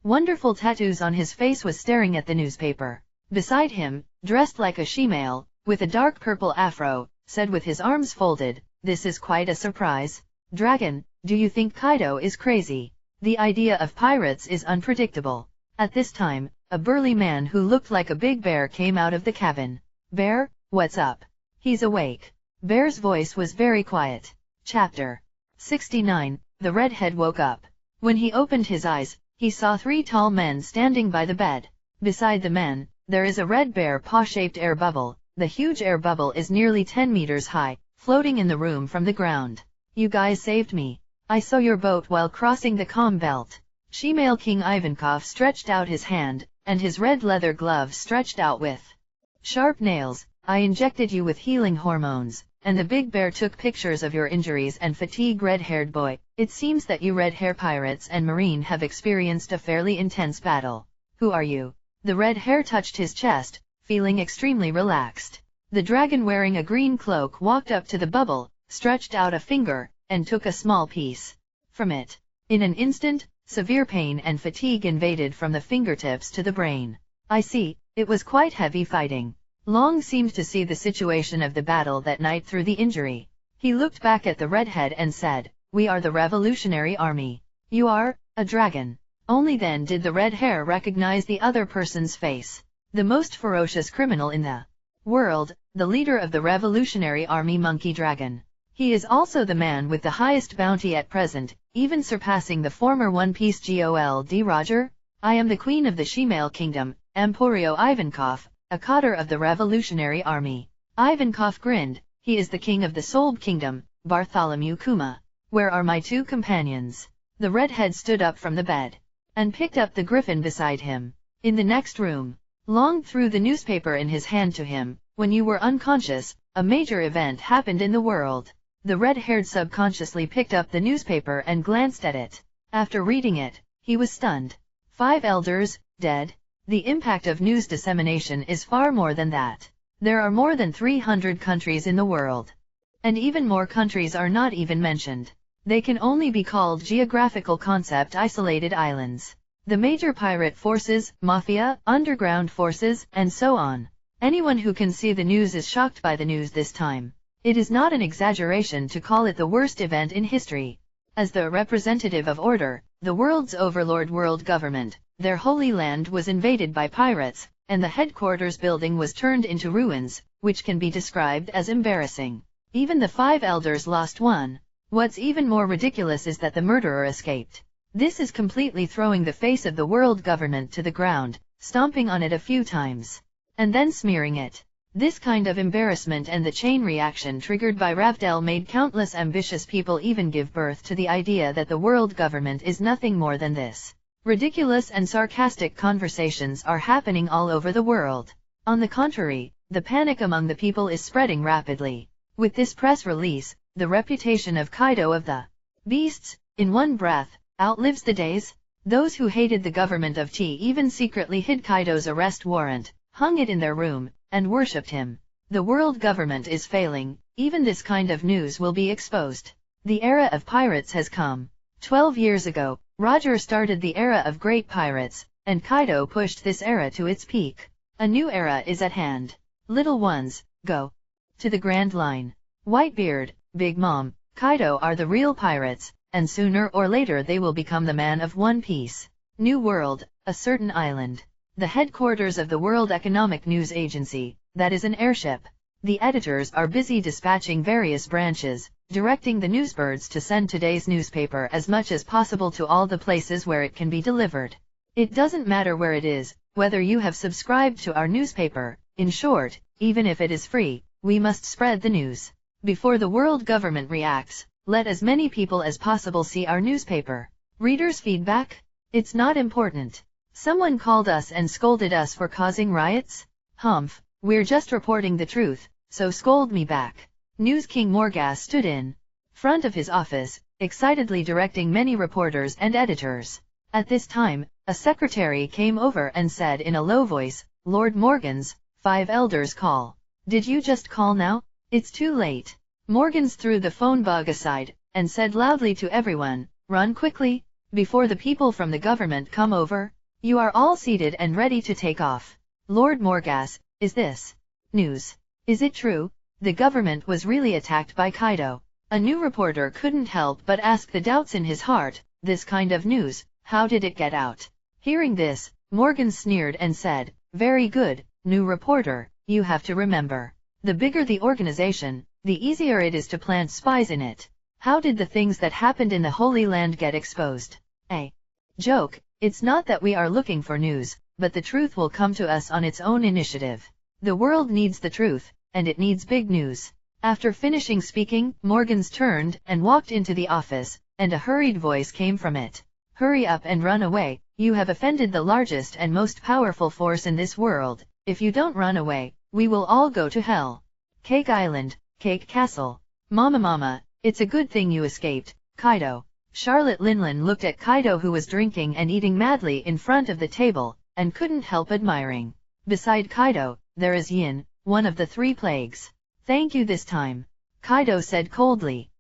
[SPEAKER 1] wonderful tattoos on his face was staring at the newspaper. Beside him, dressed like a she-male, with a dark purple afro, said with his arms folded, this is quite a surprise. Dragon, do you think Kaido is crazy? The idea of pirates is unpredictable. At this time, a burly man who looked like a big bear came out of the cabin. Bear, what's up? He's awake. Bear's voice was very quiet. Chapter 69. The redhead woke up. When he opened his eyes, he saw 3 tall men standing by the bed. Beside the men, there is a red bear paw-shaped air bubble. The huge air bubble is nearly 10 meters high, floating in the room from the ground. You guys saved me. I saw your boat while crossing the calm belt. Shemale King Ivankov stretched out his hand, and his red leather glove stretched out with sharp nails. I injected you with healing hormones, and the big bear took pictures of your injuries and fatigue. Red-haired boy, it seems that you red hair pirates and marine have experienced a fairly intense battle. Who are you? The red hair touched his chest, feeling extremely relaxed. The dragon wearing a green cloak walked up to the bubble, stretched out a finger, and took a small piece from it. In an instant, severe pain and fatigue invaded from the fingertips to the brain. I see, it was quite heavy fighting. Long seemed to see the situation of the battle that night through the injury. He looked back at the redhead and said, "We are the Revolutionary Army. You are a dragon." Only then did the red hair recognize the other person's face. The most ferocious criminal in the world, the leader of the Revolutionary Army, Monkey Dragon. He is also the man with the highest bounty at present, even surpassing the former One Piece Gold Roger. I am the queen of the Shemale Kingdom, Emporio Ivankov, a cadre of the Revolutionary Army. Ivankov grinned. He is the king of the Souled Kingdom, Bartholomew Kuma. Where are my 2 companions? The redhead stood up from the bed and picked up the griffin beside him. In the next room, Long threw the newspaper in his hand to him. When you were unconscious, a major event happened in the world. The red-haired subconsciously picked up the newspaper and glanced at it. After reading it, he was stunned. 5 elders, dead? The impact of news dissemination is far more than that. There are more than 300 countries in the world. And even more countries are not even mentioned. They can only be called geographical concept isolated islands. The major pirate forces, mafia, underground forces, and so on. Anyone who can see the news is shocked by the news this time. It is not an exaggeration to call it the worst event in history. As the representative of order, the world's overlord world government, their holy land was invaded by pirates, and the headquarters building was turned into ruins, which can be described as embarrassing. Even the 5 elders lost one. What's even more ridiculous is that the murderer escaped. This is completely throwing the face of the world government to the ground, stomping on it a few times, and then smearing it. This kind of embarrassment and the chain reaction triggered by Ravdell made countless ambitious people even give birth to the idea that the world government is nothing more than this. Ridiculous and sarcastic conversations are happening all over the world. On the contrary, the panic among the people is spreading rapidly. With this press release, the reputation of Kaido of the beasts, in one breath, outlives the days. Those who hated the government of T even secretly hid Kaido's arrest warrant, hung it in their room, and worshipped him. The world government is failing. Even this kind of news will be exposed. The era of pirates has come. 12 years ago, Roger started the era of great pirates, and Kaido pushed this era to its peak. A new era is at hand. Little ones, go to the Grand Line. Whitebeard, Big Mom, Kaido are the real pirates, and sooner or later they will become the man of One Piece. New world, a certain island. The headquarters of the World Economic News Agency, that is an airship. The editors are busy dispatching various branches, directing the newsbirds to send today's newspaper as much as possible to all the places where it can be delivered. It doesn't matter where it is, whether you have subscribed to our newspaper. In short, even if it is free, we must spread the news. Before the world government reacts, let as many people as possible see our newspaper. Readers' feedback? It's not important. Someone called us and scolded us for causing riots? Humph, we're just reporting the truth, so scold me back. News King Morgas stood in front of his office, excitedly directing many reporters and editors. At this time, a secretary came over and said in a low voice, "Lord Morgans, 5 elders call." "Did you just call now? It's too late." Morgans threw the phone bug aside, and said loudly to everyone, "Run quickly, before the people from the government come over. You are all seated and ready to take off." "Lord Morgas, is this news? Is it true? The government was really attacked by Kaido." A new reporter couldn't help but ask the doubts in his heart. This kind of news, how did it get out? Hearing this, Morgan sneered and said, "Very good, new reporter, you have to remember. The bigger the organization, the easier it is to plant spies in it. How did the things that happened in the Holy Land get exposed? A joke. It's not that we are looking for news, but the truth will come to us on its own initiative. The world needs the truth, and it needs big news. After finishing speaking, Morgans turned and walked into the office, and a hurried voice came from it. Hurry up and run away, you have offended the largest and most powerful force in this world. If you don't run away, we will all go to hell. Cake Island, Cake Castle. Mama, it's a good thing you escaped, Kaido. Charlotte Linlin looked at Kaido, who was drinking and eating madly in front of the table, and couldn't help admiring. Beside Kaido, there is Yin, one of the 3 plagues. Thank you this time, Kaido said coldly.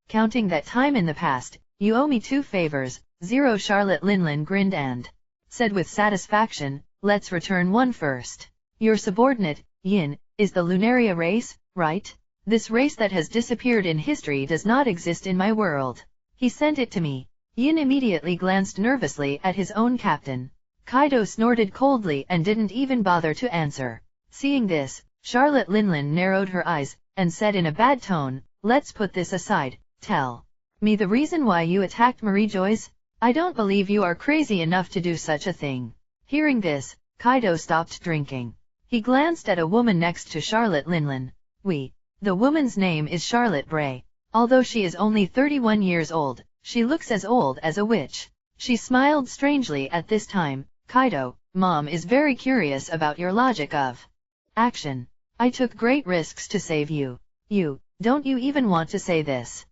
[SPEAKER 1] Counting that time in the past, you owe me 2 favors. 0. Charlotte Linlin grinned and said with satisfaction, let's return one first. Your subordinate, Yin, is the Lunaria race, right? This race that has disappeared in history does not exist in my world. He sent it to me. Yin immediately glanced nervously at his own captain. Kaido snorted coldly and didn't even bother to answer. Seeing this, Charlotte Linlin narrowed her eyes, and said in a bad tone, let's put this aside, tell me the reason why you attacked Marie Joyce? I don't believe you are crazy enough to do such a thing. Hearing this, Kaido stopped drinking. He glanced at a woman next to Charlotte Linlin. The woman's name is Charlotte Bray. Although she is only 31 years old, she looks as old as a witch. She smiled strangely at this time. Kaido, Mom is very curious about your logic of action. I took great risks to save you. Don't you even want to say this?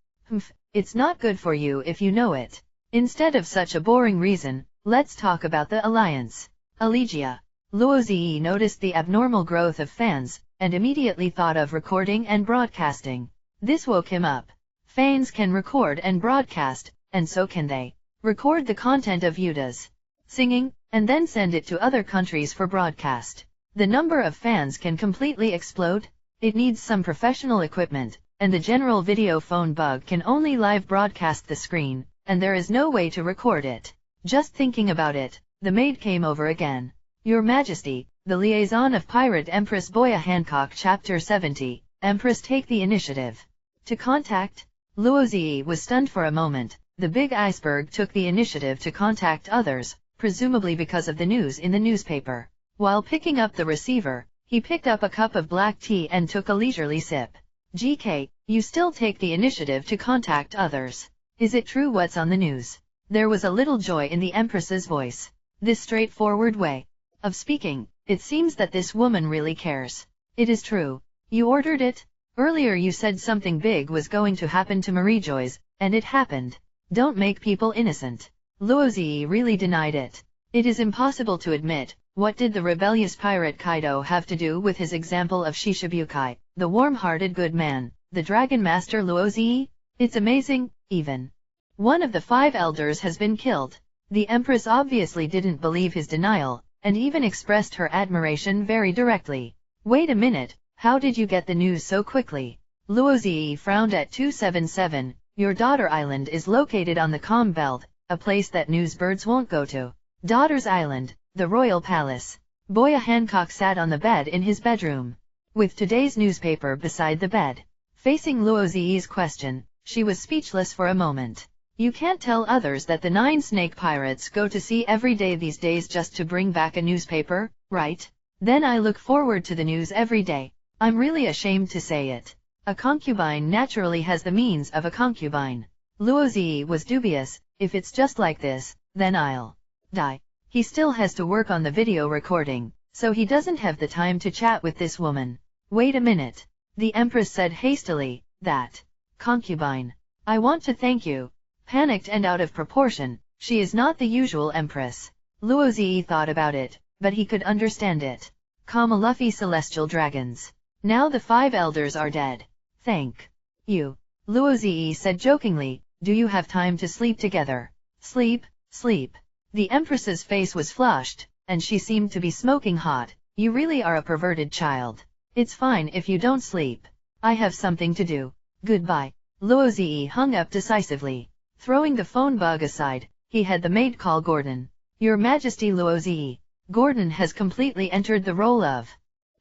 [SPEAKER 1] It's not good for you if you know it. Instead of such a boring reason, let's talk about the alliance. Allegia. Luozi noticed the abnormal growth of fans, and immediately thought of recording and broadcasting. This woke him up. Fans can record and broadcast, and so can they. Record the content of Yuda's singing, and then send it to other countries for broadcast. The number of fans can completely explode. It needs some professional equipment, and the general video phone bug can only live broadcast the screen, and there is no way to record it. Just thinking about it, the maid came over again. Your Majesty, the liaison of Pirate Empress Boya Hancock. Chapter 70, Empress take the initiative. To contact? Luozi was stunned for a moment. The big iceberg took the initiative to contact others, presumably because of the news in the newspaper. While picking up the receiver, he picked up a cup of black tea and took a leisurely sip. GK, you still take the initiative to contact others. Is it true what's on the news? There was a little joy in the Empress's voice. This straightforward way of speaking, it seems that this woman really cares. It is true. You ordered it? Earlier you said something big was going to happen to Marie Joyce, and it happened. Don't make people innocent. Luozi really denied it. It is impossible to admit. What did the rebellious pirate Kaido have to do with his example of Shishibukai, the warm-hearted good man, the Dragon Master Luozi? It's amazing, even one of the 5 elders has been killed. The Empress obviously didn't believe his denial, and even expressed her admiration very directly. Wait a minute, how did you get the news so quickly? Luozi frowned at 277, your daughter island is located on the Calm Belt, a place that news birds won't go to. Daughter's Island, the Royal Palace. Boya Hancock sat on the bed in his bedroom, with today's newspaper beside the bed. Facing Luozi's question, she was speechless for a moment. You can't tell others that the 9 snake pirates go to sea every day these days just to bring back a newspaper, right? Then I look forward to the news every day. I'm really ashamed to say it. A concubine naturally has the means of a concubine. Luozi was dubious. If it's just like this, then I'll die. He still has to work on the video recording, so he doesn't have the time to chat with this woman. Wait a minute. The Empress said hastily, that concubine. I want to thank you. Panicked and out of proportion, she is not the usual Empress. Luozi thought about it, but he could understand it. Luffy celestial dragons. Now the 5 elders are dead. Thank you. Luozi said jokingly, do you have time to sleep together? Sleep. The Empress's face was flushed, and she seemed to be smoking hot. You really are a perverted child. It's fine if you don't sleep. I have something to do. Goodbye. Luozi hung up decisively. Throwing the phone bug aside, he had the maid call Gordon. Your Majesty Luozi. Gordon has completely entered the role of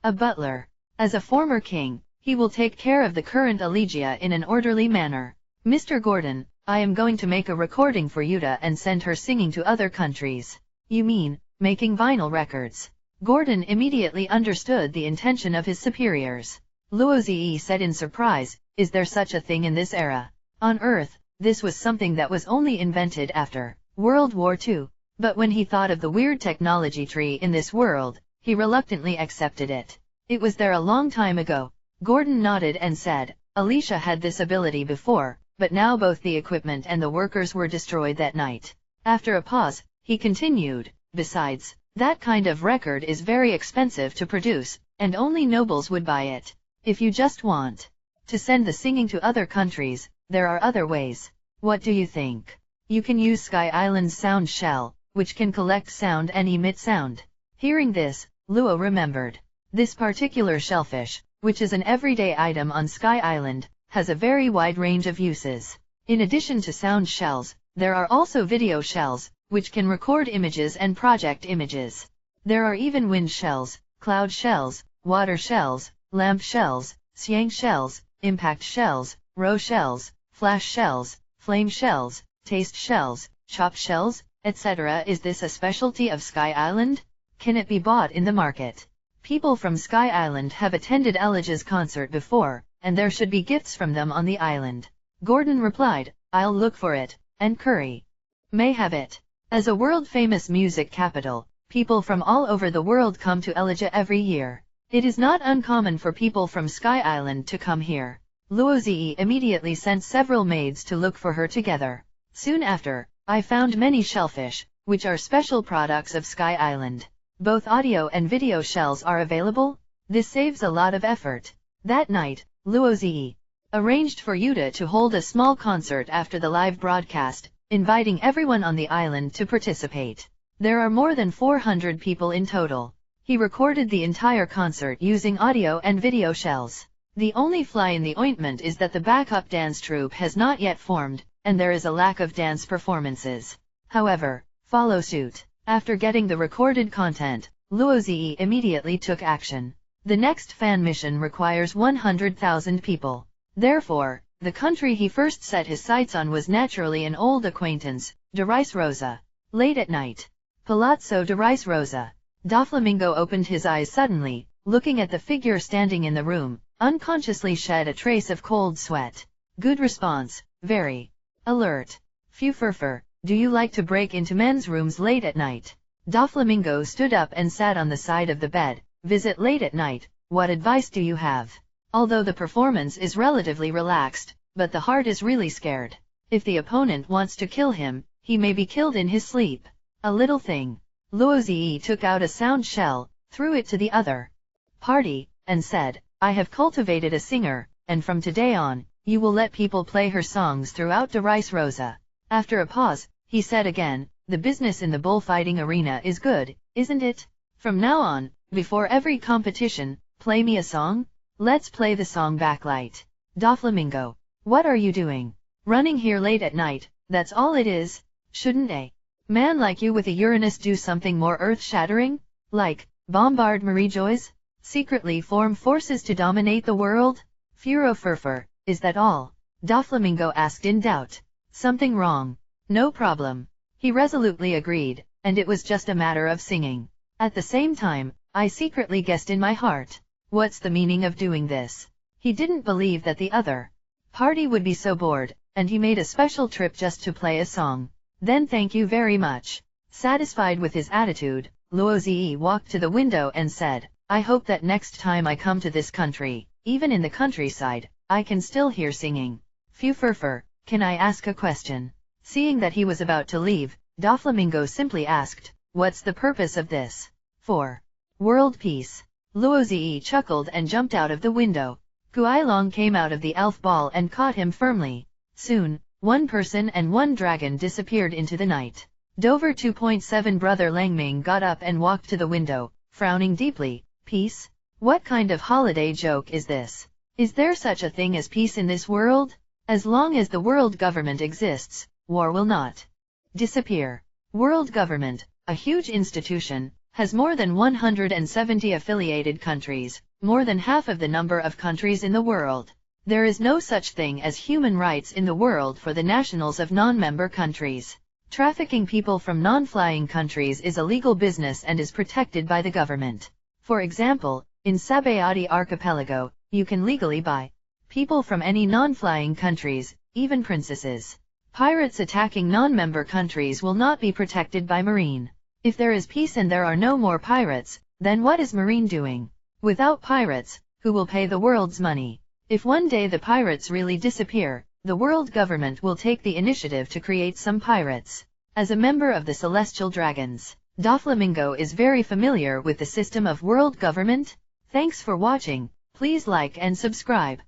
[SPEAKER 1] a butler. As a former king, he will take care of the current Allegia in an orderly manner. Mr. Gordon, I am going to make a recording for Yuta and send her singing to other countries. You mean, making vinyl records? Gordon immediately understood the intention of his superiors. Luozi said in surprise, is there such a thing in this era? On Earth, this was something that was only invented after World War II. But when he thought of the weird technology tree in this world, he reluctantly accepted it. It was there a long time ago. Gordon nodded and said, Alicia had this ability before, but now both the equipment and the workers were destroyed that night. After a pause, he continued, besides, that kind of record is very expensive to produce, and only nobles would buy it. If you just want to send the singing to other countries, there are other ways. What do you think? You can use Sky Island's sound shell, which can collect sound and emit sound. Hearing this, Luo remembered. This particular shellfish, which is an everyday item on Sky Island, has a very wide range of uses. In addition to sound shells, there are also video shells, which can record images and project images. There are even wind shells, cloud shells, water shells, lamp shells, xiang shells, impact shells, row shells, flash shells, flame shells, taste shells, chop shells, etc. Is this a specialty of Sky Island? Can it be bought in the market? People from Sky Island have attended Elijah's concert before, and there should be gifts from them on the island. Gordon replied, I'll look for it, and Curry may have it. As a world-famous music capital, people from all over the world come to Elijah every year. It is not uncommon for people from Sky Island to come here. Luozi immediately sent several maids to look for her together. Soon after, I found many shellfish, which are special products of Sky Island. Both audio and video shells are available. This saves a lot of effort. That night, Luozi arranged for Yuta to hold a small concert after the live broadcast, inviting everyone on the island to participate. There are more than 400 people in total. He recorded the entire concert using audio and video shells. The only fly in the ointment is that the backup dance troupe has not yet formed, and there is a lack of dance performances. However, follow suit. After getting the recorded content, Luozi immediately took action. The next fan mission requires 100,000 people. Therefore, the country he first set his sights on was naturally an old acquaintance, de Rice Rosa. Late at night. Palazzo de Rice Rosa. Doflamingo opened his eyes suddenly, looking at the figure standing in the room, unconsciously shed a trace of cold sweat. Good response, very alert. Phew furfur, do you like to break into men's rooms late at night? Doflamingo stood up and sat on the side of the bed. Visit late at night, what advice do you have? Although the performance is relatively relaxed, but the heart is really scared. If the opponent wants to kill him, he may be killed in his sleep. A little thing. Luozi took out a sound shell, threw it to the other party, and said, I have cultivated a singer, and from today on, you will let people play her songs throughout de Rice Rosa. After a pause, he said again, the business in the bullfighting arena is good, isn't it? From now on, before every competition, play me a song? Let's play the song Backlight. Doflamingo. What are you doing? Running here late at night, that's all it is? Shouldn't a man like you with a Uranus do something more earth-shattering? Like, bombard Marie-Joyce? Secretly form forces to dominate the world? Furo Furfur, is that all? Doflamingo asked in doubt. Something wrong. No problem. He resolutely agreed, and it was just a matter of singing. At the same time, I secretly guessed in my heart. What's the meaning of doing this? He didn't believe that the other party would be so bored, and he made a special trip just to play a song. Then thank you very much. Satisfied with his attitude, Luozi walked to the window and said, I hope that next time I come to this country, even in the countryside, I can still hear singing. Phew furfur, can I ask a question? Seeing that he was about to leave, Doflamingo simply asked, what's the purpose of this? For world peace. Luozi chuckled and jumped out of the window. Guilong came out of the elf ball and caught him firmly. Soon, one person and one dragon disappeared into the night. Dover 2.7 Brother Langming got up and walked to the window, frowning deeply. Peace? What kind of holiday joke is this? Is there such a thing as peace in this world? As long as the world government exists, war will not disappear. World government, a huge institution, has more than 170 affiliated countries, more than half of the number of countries in the world. There is no such thing as human rights in the world for the nationals of non-member countries. Trafficking people from non-flying countries is a legal business and is protected by the government. For example, in Sabayati Archipelago, you can legally buy people from any non-flying countries, even princesses. Pirates attacking non-member countries will not be protected by Marine. If there is peace and there are no more pirates, then what is Marine doing? Without pirates, who will pay the world's money? If one day the pirates really disappear, the world government will take the initiative to create some pirates. As a member of the Celestial Dragons, Doflamingo is very familiar with the system of world government. Thanks for watching. Please like and subscribe.